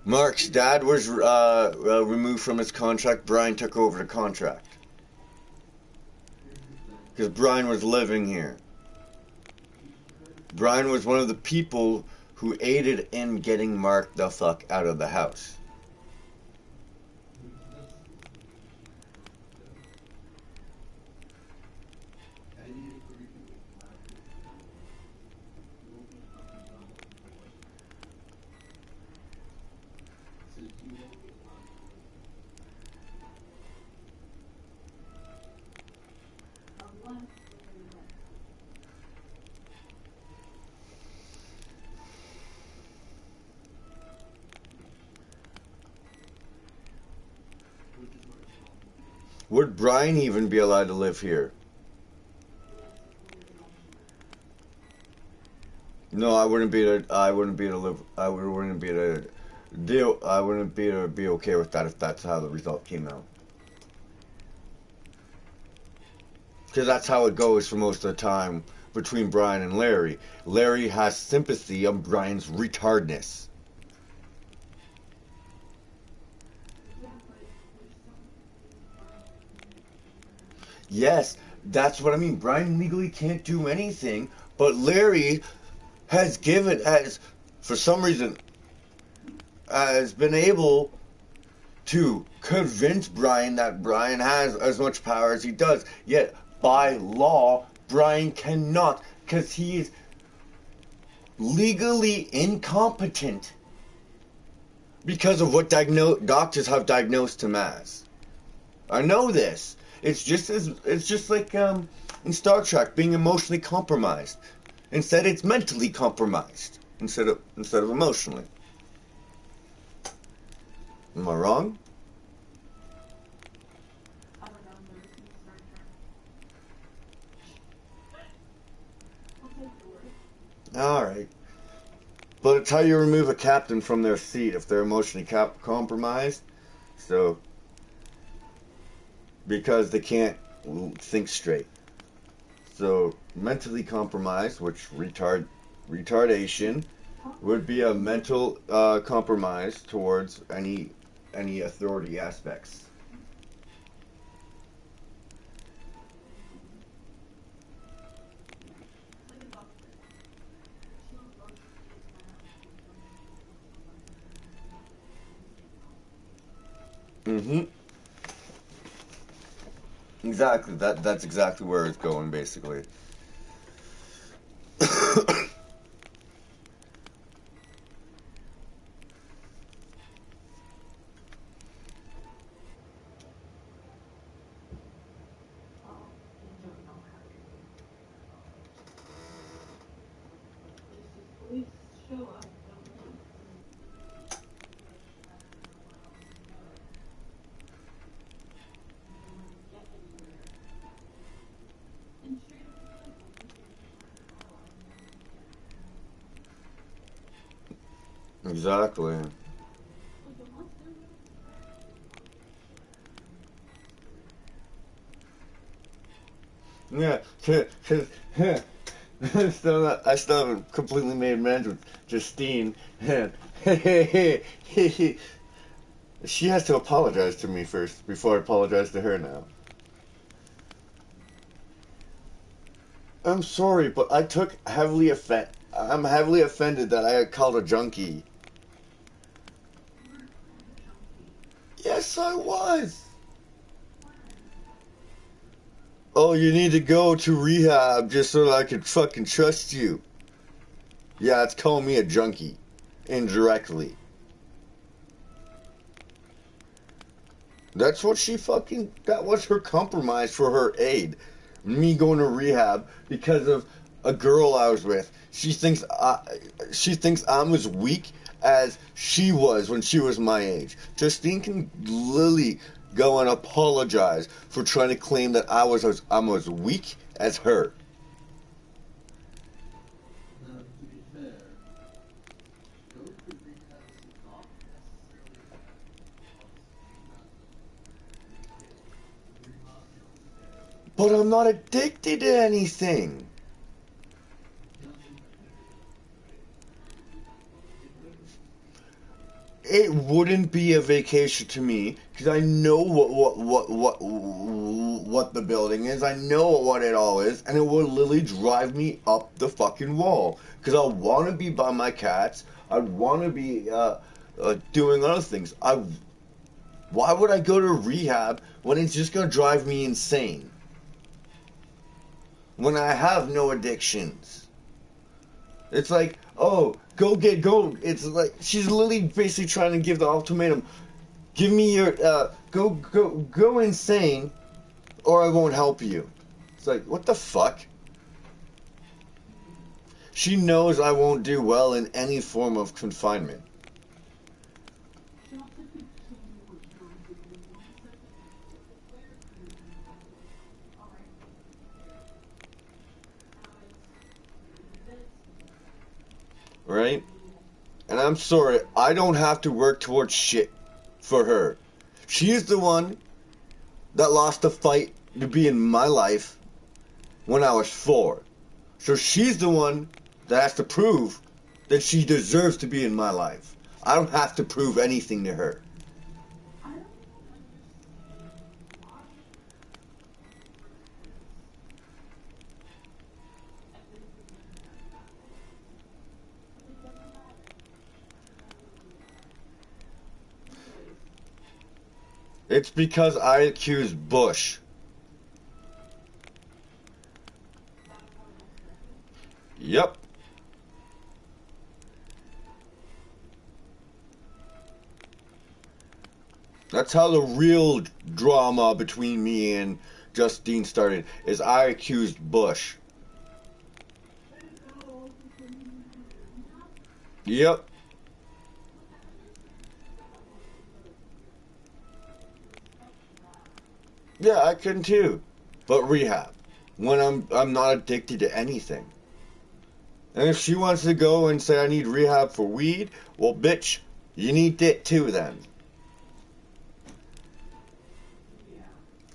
Mark's dad was removed from his contract. Brian took over the contract. Because Brian was living here. Brian was one of the people who aided in getting Mark the fuck out of the house. Would Brian even be allowed to live here? No, I wouldn't be able to. I wouldn't be able to live. I wouldn't be able to deal. I wouldn't be able to be okay with that if that's how the result came out. Because that's how it goes for most of the time between Brian and Larry. Larry has sympathy on Brian's retardness. Yes, that's what I mean. Brian legally can't do anything, but Larry for some reason, has been able to convince Brian that Brian has as much power as he does. Yet, by law, Brian cannot, because he is legally incompetent because of what doctors have diagnosed him as. I know this. It's just like in Star Trek being emotionally compromised. Instead, it's mentally compromised instead of emotionally. Am I wrong? Alright. But it's how you remove a captain from their seat if they're emotionally compromised. So, because they can't think straight. So, mentally compromised, which retardation, would be a mental compromise towards any authority aspects. Mm-hmm. Exactly. That's exactly where it's going, basically. Police show up, don't they? Exactly. Yeah, because I still haven't completely made amends with Justine. And she has to apologize to me first before I apologize to her now. I'm sorry, but I took I'm heavily offended that I called a junkie. Yes, I was. Oh, you need to go to rehab just so that I can fucking trust you. Yeah, it's calling me a junkie. Indirectly. That was her compromise for her aid. Me going to rehab because of a girl I was with. She thinks I'm as weak as she was when she was my age. Justine can literally go and apologize for trying to claim that I'm as weak as her. Now, to be fair, going to rehab is not necessarily a bad But I'm not addicted to anything. It wouldn't be a vacation to me because I know what the building is. I know what it all is, and it would literally drive me up the fucking wall. Because I want to be by my cats. I want to be doing other things. Why would I go to rehab when it's just gonna drive me insane? When I have no addictions. It's like, oh, go. It's like she's literally basically trying to give the ultimatum. Give me your go insane, or I won't help you. It's like, what the fuck? She knows I won't do well in any form of confinement. Right? And I'm sorry, I don't have to work towards shit for her. She's the one that lost the fight to be in my life when I was 4. So she's the one that has to prove that she deserves to be in my life. I don't have to prove anything to her. It's because I accused Bush. Yep. That's how the real drama between me and Justine started, is I accused Bush. Yep. Yeah, I can too. But rehab. When I'm not addicted to anything. And if she wants to go and say, I need rehab for weed, well, bitch, you need it too then. Yeah.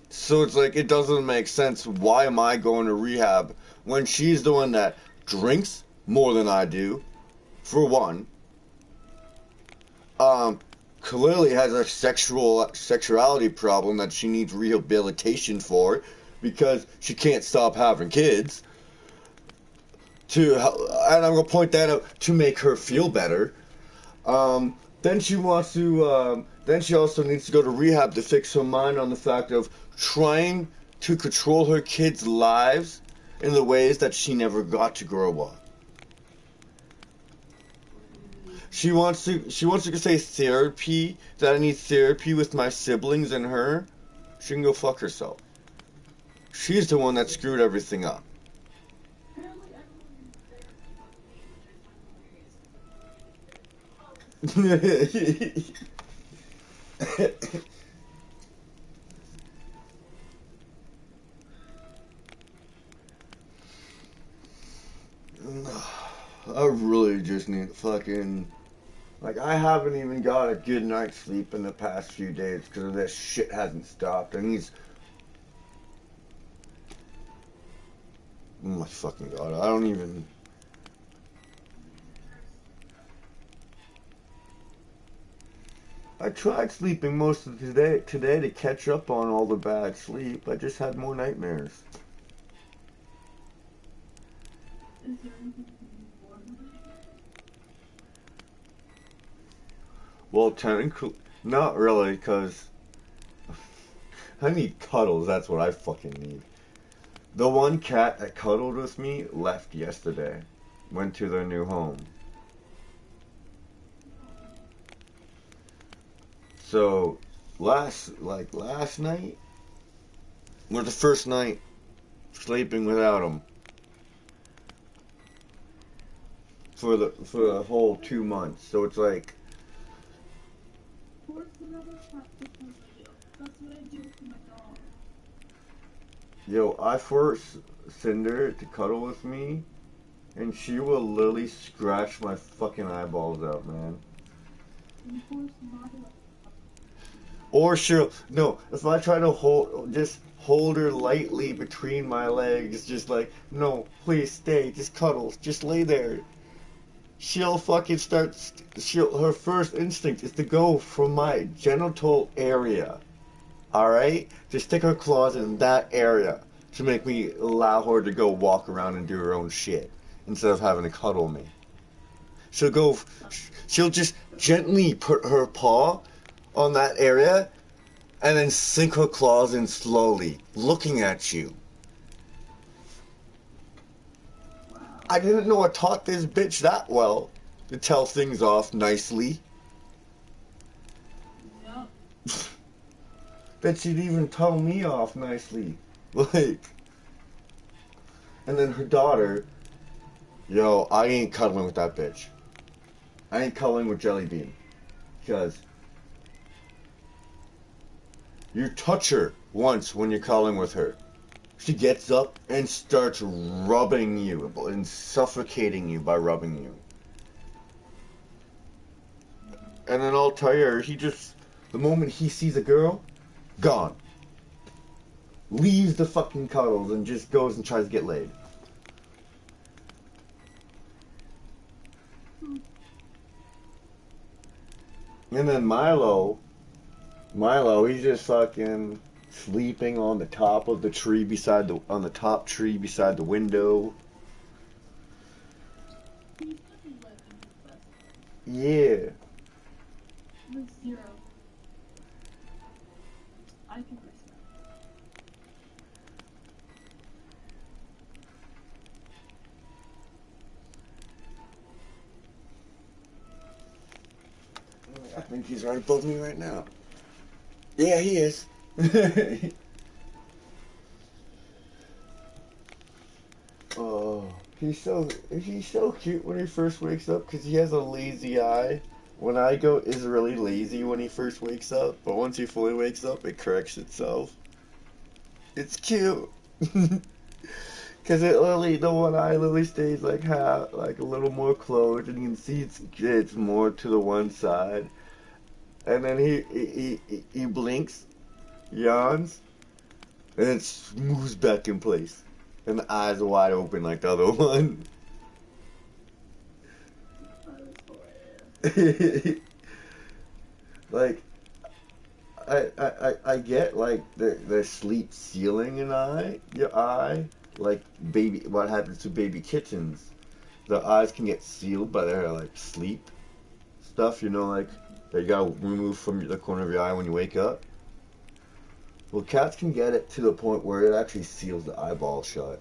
So it's like, it doesn't make sense. Why am I going to rehab when she's the one that drinks more than I do, for one? Clearly has a sexuality problem that she needs rehabilitation for because she can't stop having kids. And I'm gonna point that out to make her feel better. Then she wants to. Then she also needs to go to rehab to fix her mind on the fact of trying to control her kids' lives in the ways that she never got to grow up. She wants to. She wants to say therapy. That I need therapy with my siblings and her. She can go fuck herself. She's the one that screwed everything up. Apparently everyone in therapy but me, which I find hilarious. I really just need fucking. Like, I haven't even got a good night's sleep in the past few days because this shit hasn't stopped. And he's. Oh my fucking god, I don't even. I tried sleeping most of today to catch up on all the bad sleep. I just had more nightmares. Is there anything you want to do? Well, technically, not really, because I need cuddles. That's what I fucking need. The one cat that cuddled with me left yesterday. Went to their new home. So, last night was the first night sleeping without him for the whole 2 months. So it's like, Force another cat to cuddle you. That's what I do with my dog. yo, I force Cinder to cuddle with me, and she will literally scratch my fucking eyeballs out, man. And force Mata. Or she'll no. If I try to hold her lightly between my legs, just like no, please stay, just cuddle, just lay there. She'll fucking start. Her first instinct is to go from my genital area. All right, to stick her claws in that area to make me allow her to go walk around and do her own shit instead of having to cuddle me. She'll go. She'll just gently put her paw on that area and then sink her claws in slowly, looking at you. Wow. I didn't know I taught this bitch that well to tell things off nicely. Yep. That she'd even tell me off nicely. Like, and then her daughter, yo, I ain't cuddling with that bitch. I ain't cuddling with Jellybean. Because you touch her once when you're cuddling with her. She gets up and starts rubbing you and suffocating you by rubbing you. And then I'll tell you, the moment he sees a girl, gone. Leaves the fucking cuddles and just goes and tries to get laid. And then Milo, he's just fucking sleeping on the top of the tree on the top tree beside the window. He's living his best life. Yeah. With zero. I can respect. I think he's right above me right now. Yeah, he is. Oh, he's so cute when he first wakes up because he has a lazy eye. When I go is really lazy when he first wakes up, but once he fully wakes up, it corrects itself. It's cute. Cause it literally, the one eye literally stays like half, like a little more closed, and you can see it's more to the one side. And then he blinks, yawns, and it moves back in place, and the eyes are wide open like the other one. That is hilarious. Like I get like the sleep sealing your eye, like baby. What happens to baby kittens? The eyes can get sealed by their like sleep stuff. You know, like that you gotta remove from the corner of your eye when you wake up. Well, cats can get it to the point where it actually seals the eyeball shut.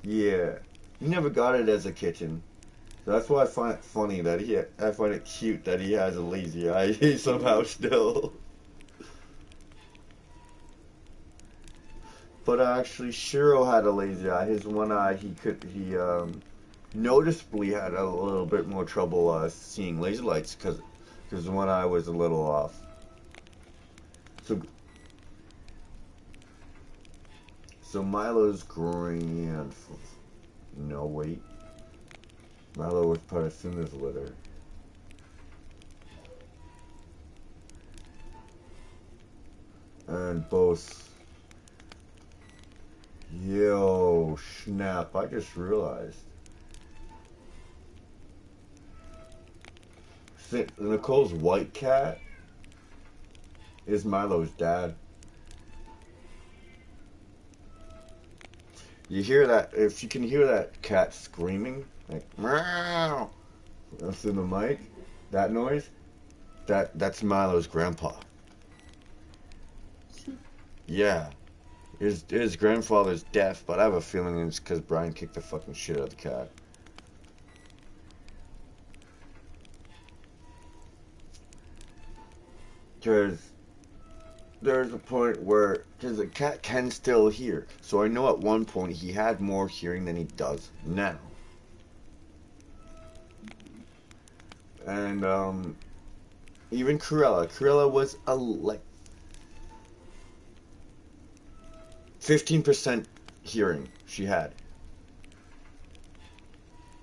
Yeah, you never got it as a kitten. So that's why I find it funny that I find it cute that he has a lazy eye somehow still. But actually, Shiro had a lazy eye. His one eye, he noticeably had a little bit more trouble seeing laser lights because one eye was a little off. So so Milo's growing in. No wait, Milo was put as soon as litter. And both. Yo, snap, I just realized. Nicole's white cat is Milo's dad. You hear that? If you can hear that cat screaming, like meow, that's in the mic, that noise, that's Milo's grandpa. Yeah. His grandfather's deaf, but I have a feeling it's because Brian kicked the fucking shit out of the cat. Because there's a point where, because the cat can still hear, so I know at one point he had more hearing than he does now. And even Cruella was like 15% hearing she had.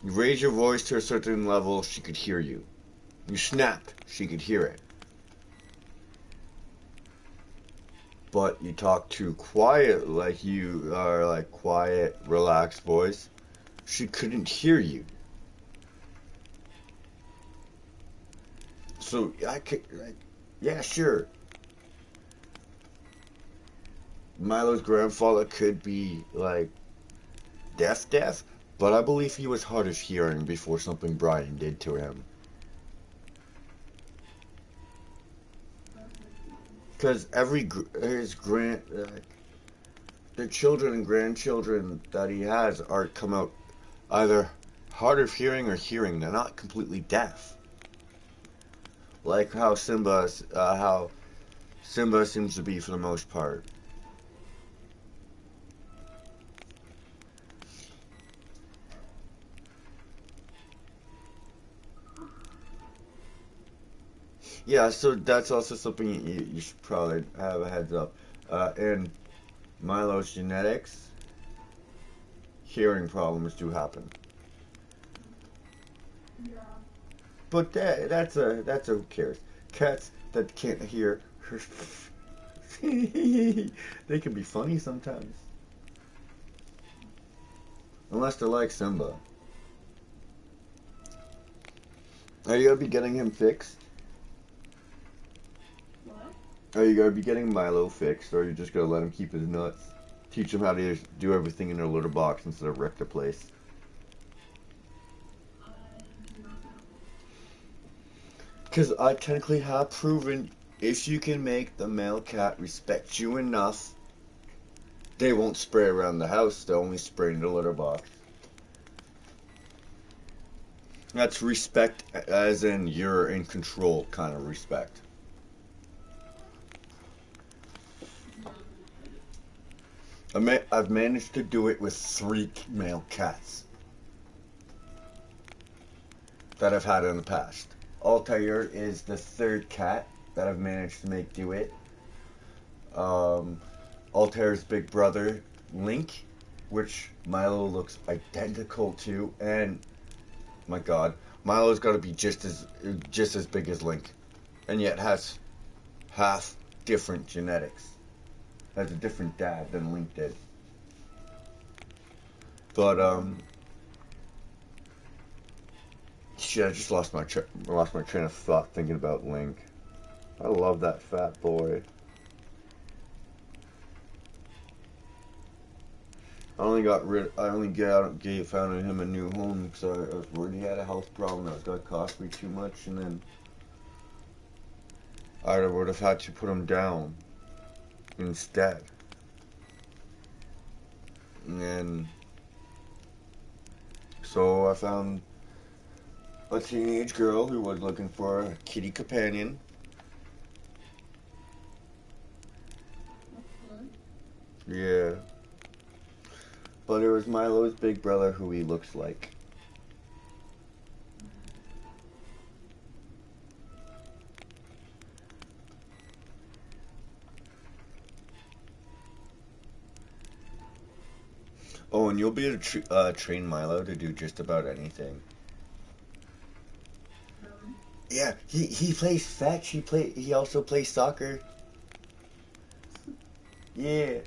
You raise your voice to a certain level, she could hear you. You snapped, she could hear it. But you talk too quiet, like you are like quiet, relaxed voice, she couldn't hear you. So I could like, yeah, sure. Milo's grandfather could be like deaf, but I believe he was hard of hearing before something Brian did to him. Because his the children and grandchildren that he has are come out either hard of hearing or hearing. They're not completely deaf. Like how Simba seems to be for the most part. Yeah, so that's also something you should probably have a heads up. In Milo's genetics, hearing problems do happen. Yeah. But that's a who cares. Cats that can't hear, they can be funny sometimes. Unless they're like Simba. Are you gonna be getting him fixed? What? Are you gonna be getting Milo fixed, or are you just gonna let him keep his nuts? Teach him how to do everything in their litter box instead of wreck the place. I do not know. Because I technically have proven if you can make the male cat respect you enough, they won't spray around the house, they'll only spray in the litter box. That's respect as in you're in control kind of respect. I've managed to do it with 3 male cats that I've had in the past. Altair is the 3rd cat that I've managed to make do it. Altair's big brother, Link, which Milo looks identical to, and my God, Milo's got to be just as big as Link, and yet has half different genetics. Has a different dad than Link did. But shit, I just lost my train of thought thinking about Link. I love that fat boy. I only found him a new home because I was worried he had a health problem that was gonna cost me too much, and then I would have had to put him down instead. And so I found a teenage girl who was looking for a kitty companion. Yeah. But it was Milo's big brother who he looks like. Oh, and you'll be able to train Milo to do just about anything. Yeah, he plays fetch. He also plays soccer. Yeah.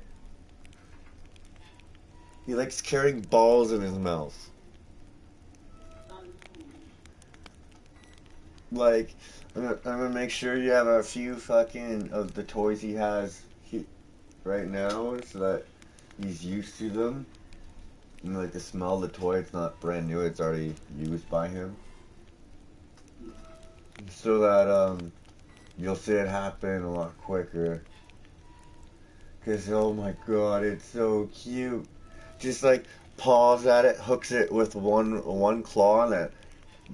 He likes carrying balls in his mouth. Like, I'm gonna make sure you have a few fucking of the toys he has right now, so that he's used to them. And like the smell of the toy, it's not brand new; it's already used by him. So that you'll see it happen a lot quicker. Cause oh my God, it's so cute. Just like paws at it, hooks it with one claw, and it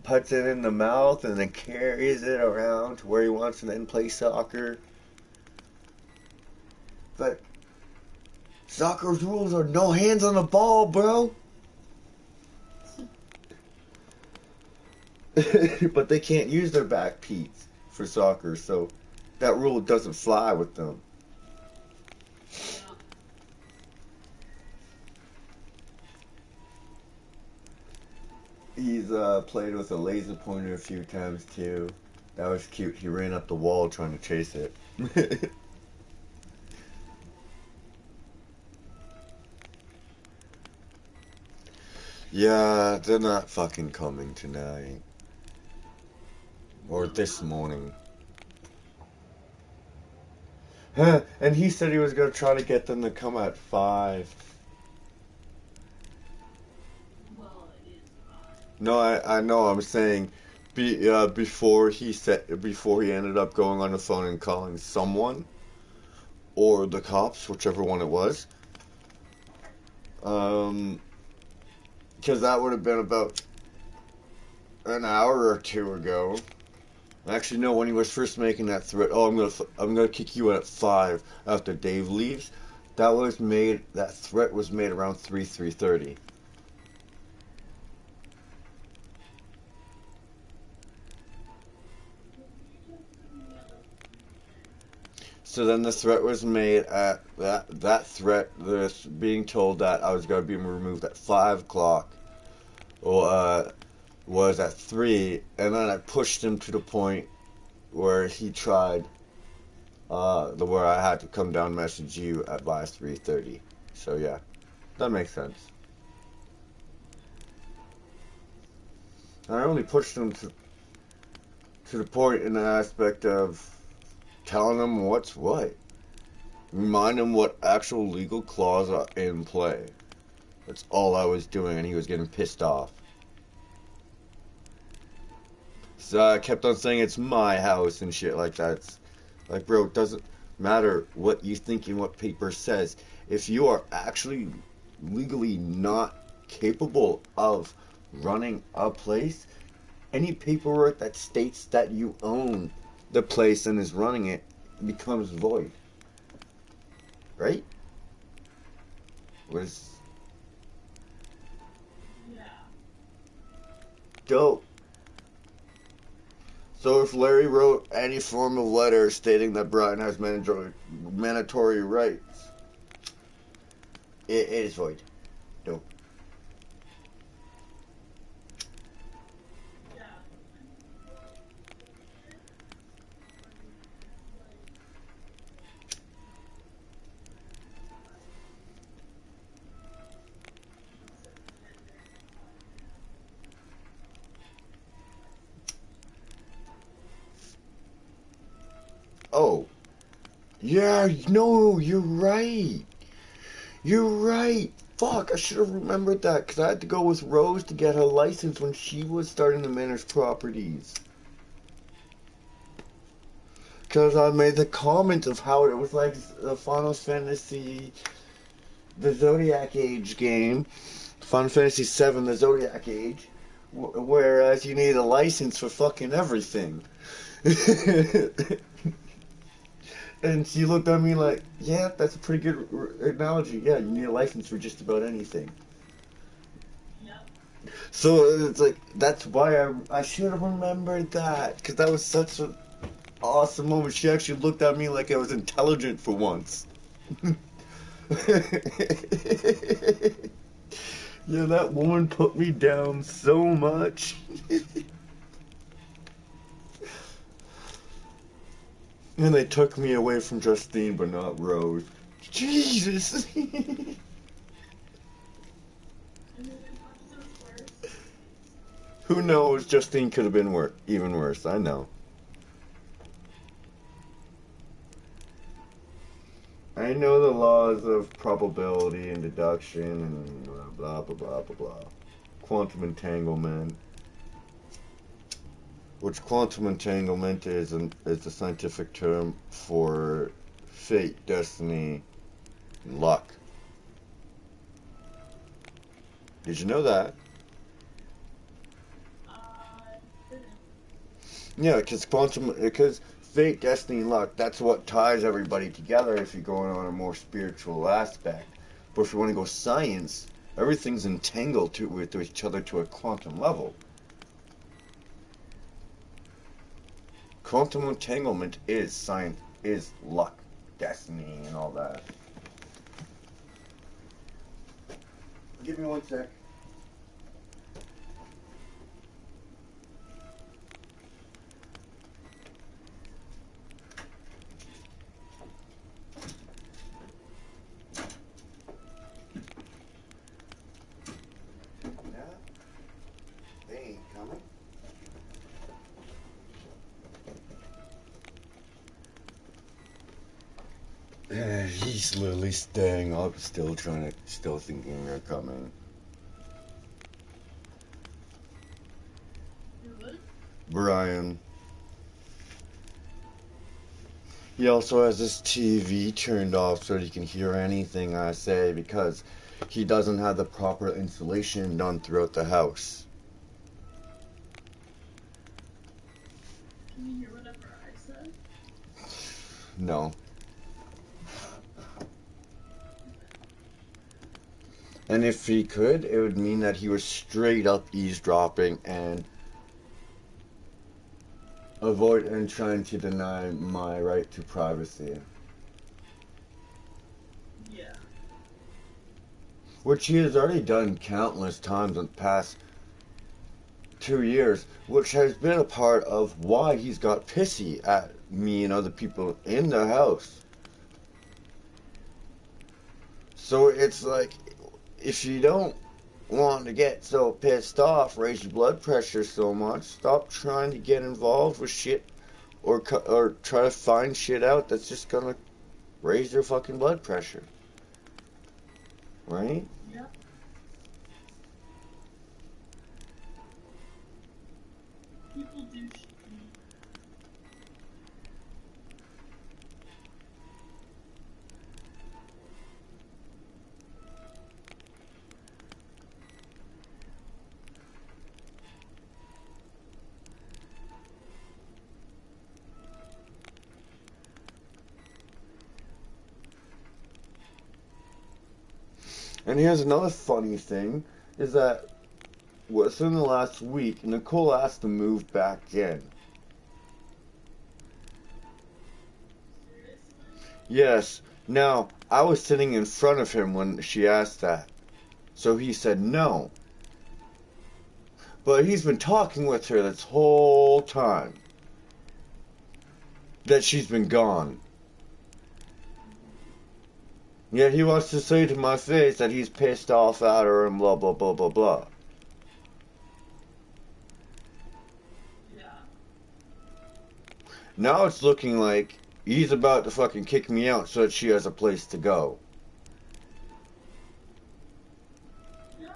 puts it in the mouth, and then carries it around to where he wants, and then play soccer. But soccer's rules are no hands on the ball, bro. But they can't use their back peats for soccer, so that rule doesn't fly with them. He's played with a laser pointer a few times too. That was cute. He ran up the wall trying to chase it. Yeah, they're not fucking coming tonight. Or this morning. Huh, and he said he was gonna try to get them to come at 5. Well, it is 5. No, I know. I'm saying, before he ended up going on the phone and calling someone or the cops, whichever one it was. Because that would have been about an hour or two ago. Actually, no. When he was first making that threat, oh, I'm gonna kick you at 5 after Dave leaves. That threat was made around 3:30. So then the threat was made at that threat. This being told that I was gonna be removed at 5 o'clock, or was at 3, and then I pushed him to the point where he tried where I had to come down and message you at by 3:30. So yeah, that makes sense. I only pushed him to the point in the aspect of telling him what's what. Remind him what actual legal clause are in play. That's all I was doing, and he was getting pissed off. So I kept on saying it's my house and shit like that. It's like, bro, it doesn't matter what you think and what paper says. If you are actually legally not capable of running a place, any paperwork that states that you own the place and is running it becomes void. Right? Was Yeah. dope. So if Larry wrote any form of letter stating that Brian has mandatory rights, It is void. Dope. Oh. Yeah, no, you're right. You're right. Fuck, I should have remembered that because I had to go with Rose to get her license when she was starting the Manners Properties. Because I made the comment of how it was like the Final Fantasy, the Zodiac Age game, Final Fantasy VII, the Zodiac Age, whereas you need a license for fucking everything. And she looked at me like, yeah, that's a pretty good analogy. Yeah, you need a license for just about anything. So it's like, that's why I should have remembered that. Because that was such an awesome moment. She actually looked at me like I was intelligent for once. Yeah, that woman put me down so much. And they took me away from Justine, but not Rose. Jesus! Who knows? Justine could have been even worse. I know. I know the laws of probability and deduction and blah blah blah blah blah. Quantum entanglement. Which quantum entanglement is a scientific term for fate, destiny, and luck. Did you know that? Yeah, because fate, destiny, and luck, that's what ties everybody together if you're going on a more spiritual aspect. But if you want to go science, everything's entangled with each other to a quantum level. Quantum entanglement is science, is luck, destiny, and all that. Give me one sec. They ain't coming. He's literally staying up, still thinking they're coming. Brian. He also has his TV turned off so that he can hear anything I say because he doesn't have the proper insulation done throughout the house. Can you hear whatever I said? No. And if he could, it would mean that he was straight up eavesdropping and trying to deny my right to privacy. Yeah. Which he has already done countless times in the past 2 years, which has been a part of why he's got pissy at me and other people in the house. So it's like, if you don't want to get so pissed off, raise your blood pressure so much, stop trying to get involved with shit or try to find shit out that's just gonna raise your fucking blood pressure. Right? Yep. People do shit. And here's another funny thing, is that within the last week, Nicole asked to move back in. Yes, Now, I was sitting in front of him when she asked that. So he said no. But he's been talking with her this whole time that she's been gone. Yet he wants to say to my face that he's pissed off at her and blah blah blah blah blah. Yeah. Now it's looking like he's about to fucking kick me out so that she has a place to go. Yeah.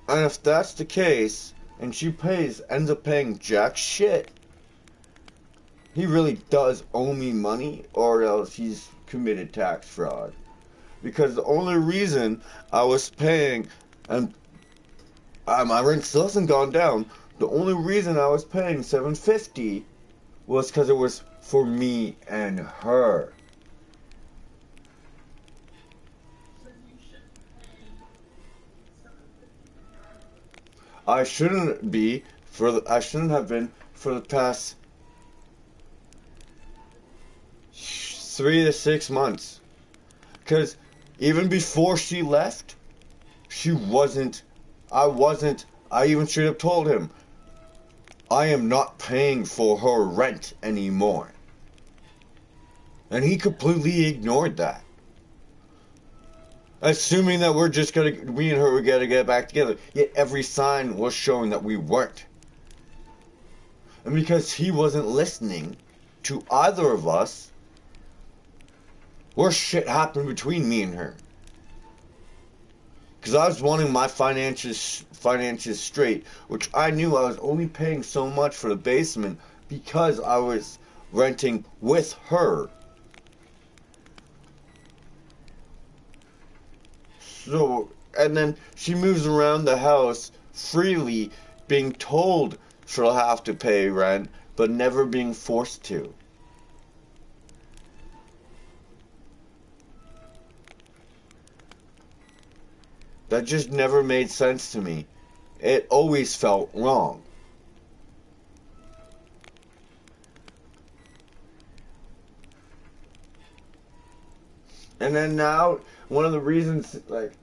And if that's the case, and she ends up paying jack shit, he really does owe me money, or else he's committed tax fraud. Because the only reason I was paying, and my rent still hasn't gone down, the only reason I was paying $750 was because it was for me and her. So you should pay $750 I shouldn't have been for the past 3 to 6 months. Because even before she left, I even should have told him, I am not paying for her rent anymore. And he completely ignored that. Assuming that we and her were gonna get back together. Yet every sign was showing that we weren't. And because he wasn't listening to either of us, worse shit happened between me and her. Because I was wanting my finances straight, which I knew I was only paying so much for the basement because I was renting with her. So, and then she moves around the house freely, being told she'll have to pay rent, but never being forced to. That just never made sense to me. It always felt wrong. And then now, one of the reasons, like,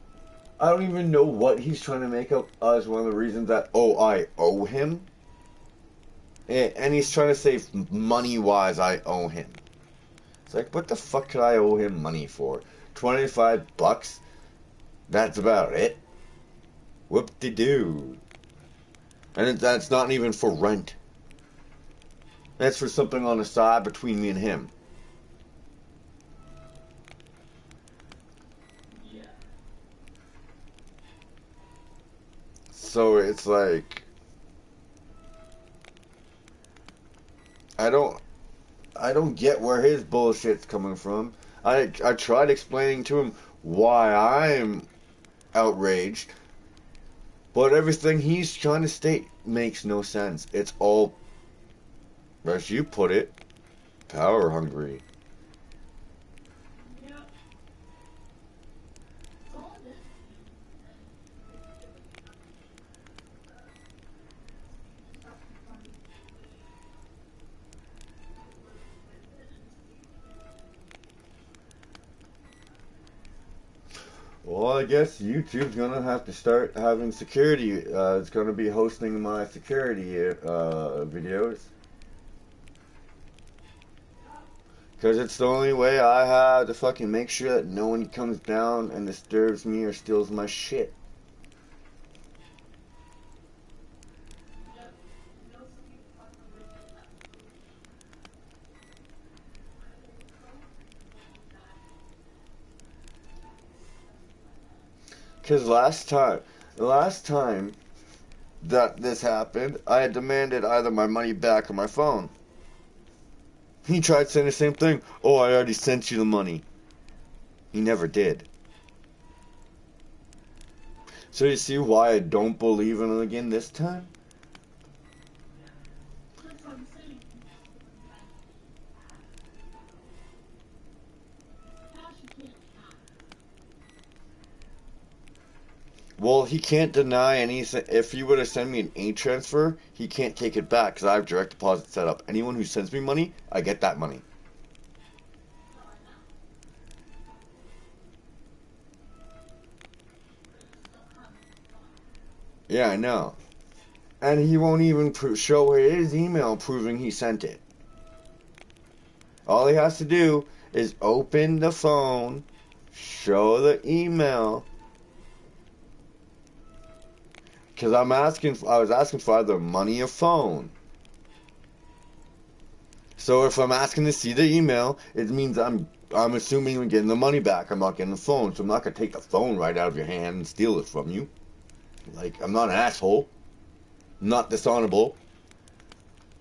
I don't even know what he's trying to make up as one of the reasons that, I owe him. And he's trying to say money-wise, I owe him. It's like, what the fuck could I owe him money for? $25? That's about it. Whoop-de-doo. And that's not even for rent. That's for something on the side between me and him. Yeah. So it's like, I don't get where his bullshit's coming from. I tried explaining to him why I'm outraged, but everything he's trying to state makes no sense. It's all, as you put it, power hungry. Yeah. It's all it is. Well, I guess YouTube's gonna have to start having security. It's gonna be hosting my security videos. Because it's the only way I have to fucking make sure that no one comes down and disturbs me or steals my shit. Because the last time that this happened, I had demanded either my money back or my phone. He tried saying the same thing. Oh, I already sent you the money. He never did. So you see why I don't believe in him again this time? That's what I'm saying. Cash you can't count. Well, he can't deny anything. If he were to send me an A transfer, he can't take it back because I have direct deposit set up. Anyone who sends me money, I get that money. No, I know. But you still have the phone. Yeah, I know. And he won't even show his email proving he sent it. All he has to do is open the phone, show the email. Because I was asking for either money or phone. So if I'm asking to see the email, it means I'm assuming I'm getting the money back. I'm not getting the phone, so I'm not gonna take the phone right out of your hand and steal it from you. Like, I'm not an asshole. I'm not dishonorable.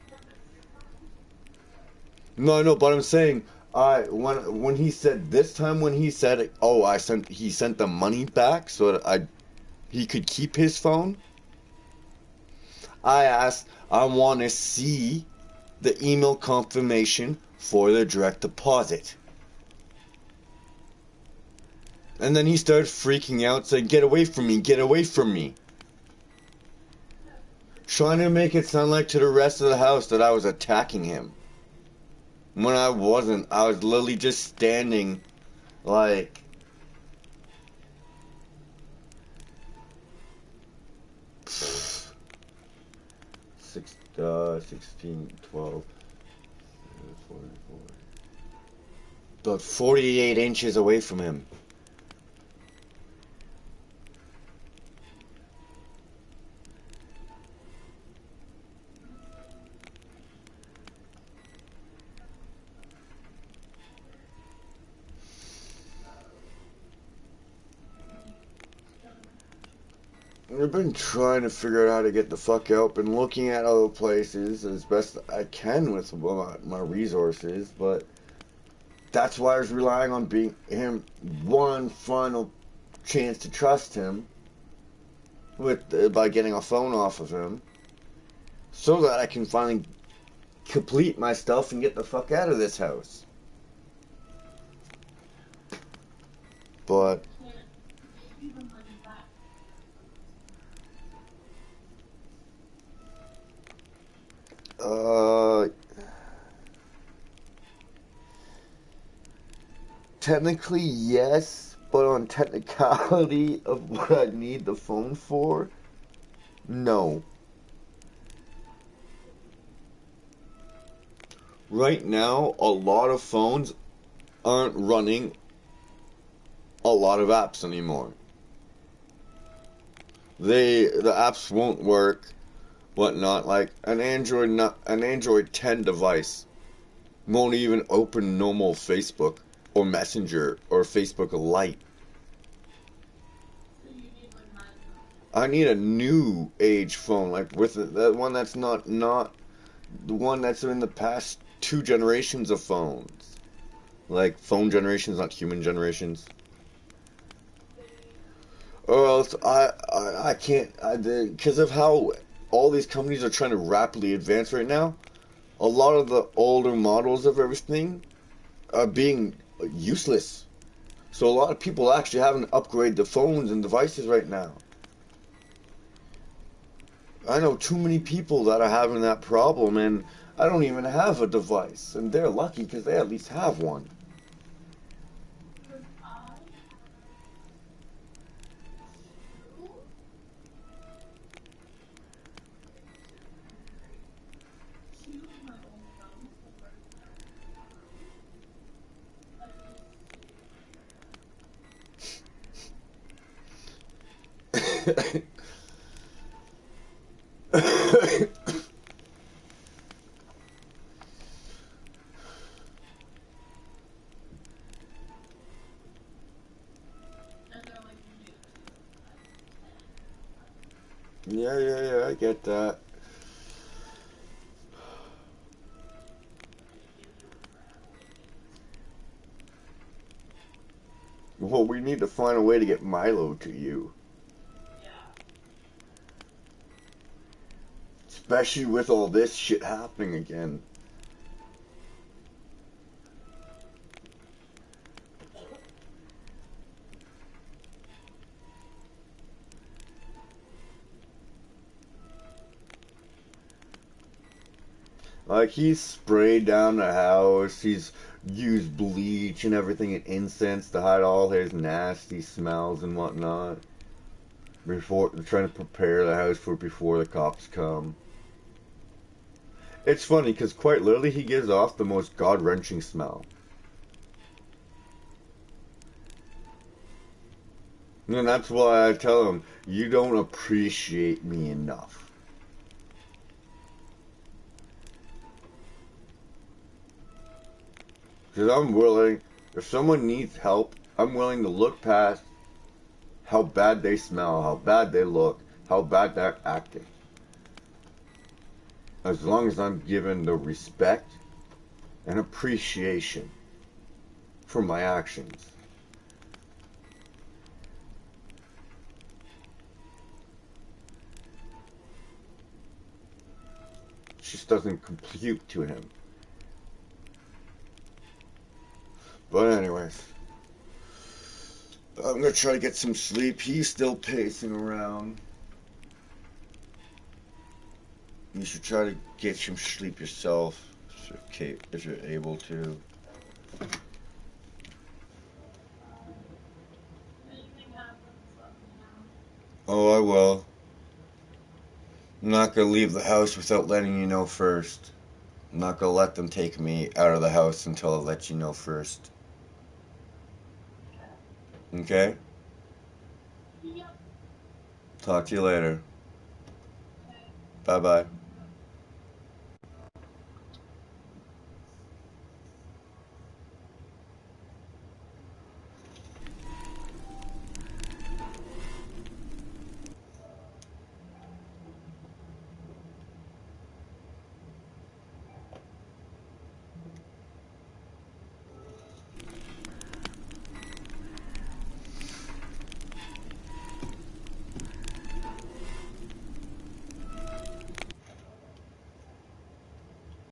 Yeah, but it's your phone. No, but I'm saying, when he said this time when he said, oh, he sent the money back so that he could keep his phone. I want to see the email confirmation for the direct deposit. And then he started freaking out, saying, get away from me, get away from me. Trying to make it sound like to the rest of the house that I was attacking him. When I wasn't. I was literally just standing, like... 16, 12, 44. About 48 inches away from him. I've been trying to figure out how to get the fuck out. Been looking at other places as best I can with my resources, but that's why I was relying on being him one final chance to trust him by getting a phone off of him, so that I can finally complete my stuff and get the fuck out of this house. But You can't give you the money back. uh, technically yes, but on technicality of what I need the phone for, no. Right now, a lot of phones aren't running a lot of apps anymore. The apps won't work, whatnot. Like an Android 10 device won't even open normal Facebook or Messenger or Facebook Lite. So you need like my phone. I need a new age phone, like with that one that's not the one that's in the past two generations of phones. Like phone generations, not human generations. Or else I can't, because of how all these companies are trying to rapidly advance right now. A lot of the older models of everything are being useless. So a lot of people actually having to upgrade the phones and devices right now. I know too many people that are having that problem, and I don't even have a device, and they're lucky because they at least have one. Because I have two. Two of my old phones that work perfectly fine. Like just two. And they're like new too. Like Yeah, I get that. they give you a forever waiting list. Well, we need to find a way to get Milo to you. Yeah. Especially with all this shit happening again. Like, he's sprayed down the house, he's used bleach and everything and incense to hide all his nasty smells and whatnot. Before, trying to prepare the house for before the cops come. It's funny, because quite literally, he gives off the most god-wrenching smell. And that's why I tell him, you don't appreciate me enough. Because I'm willing, if someone needs help, I'm willing to look past how bad they smell, how bad they look, how bad they're acting. As long as I'm given the respect and appreciation for my actions. It just doesn't compute to him. But anyways, I'm gonna try to get some sleep. He's still pacing around. You should try to get some sleep yourself, if you're able to. Anything happens, let me know. Oh, I will. I'm not gonna leave the house without letting you know first. I'm not gonna let them take me out of the house until I let you know first. Okay? Yep. Talk to you later. Okay. Bye bye.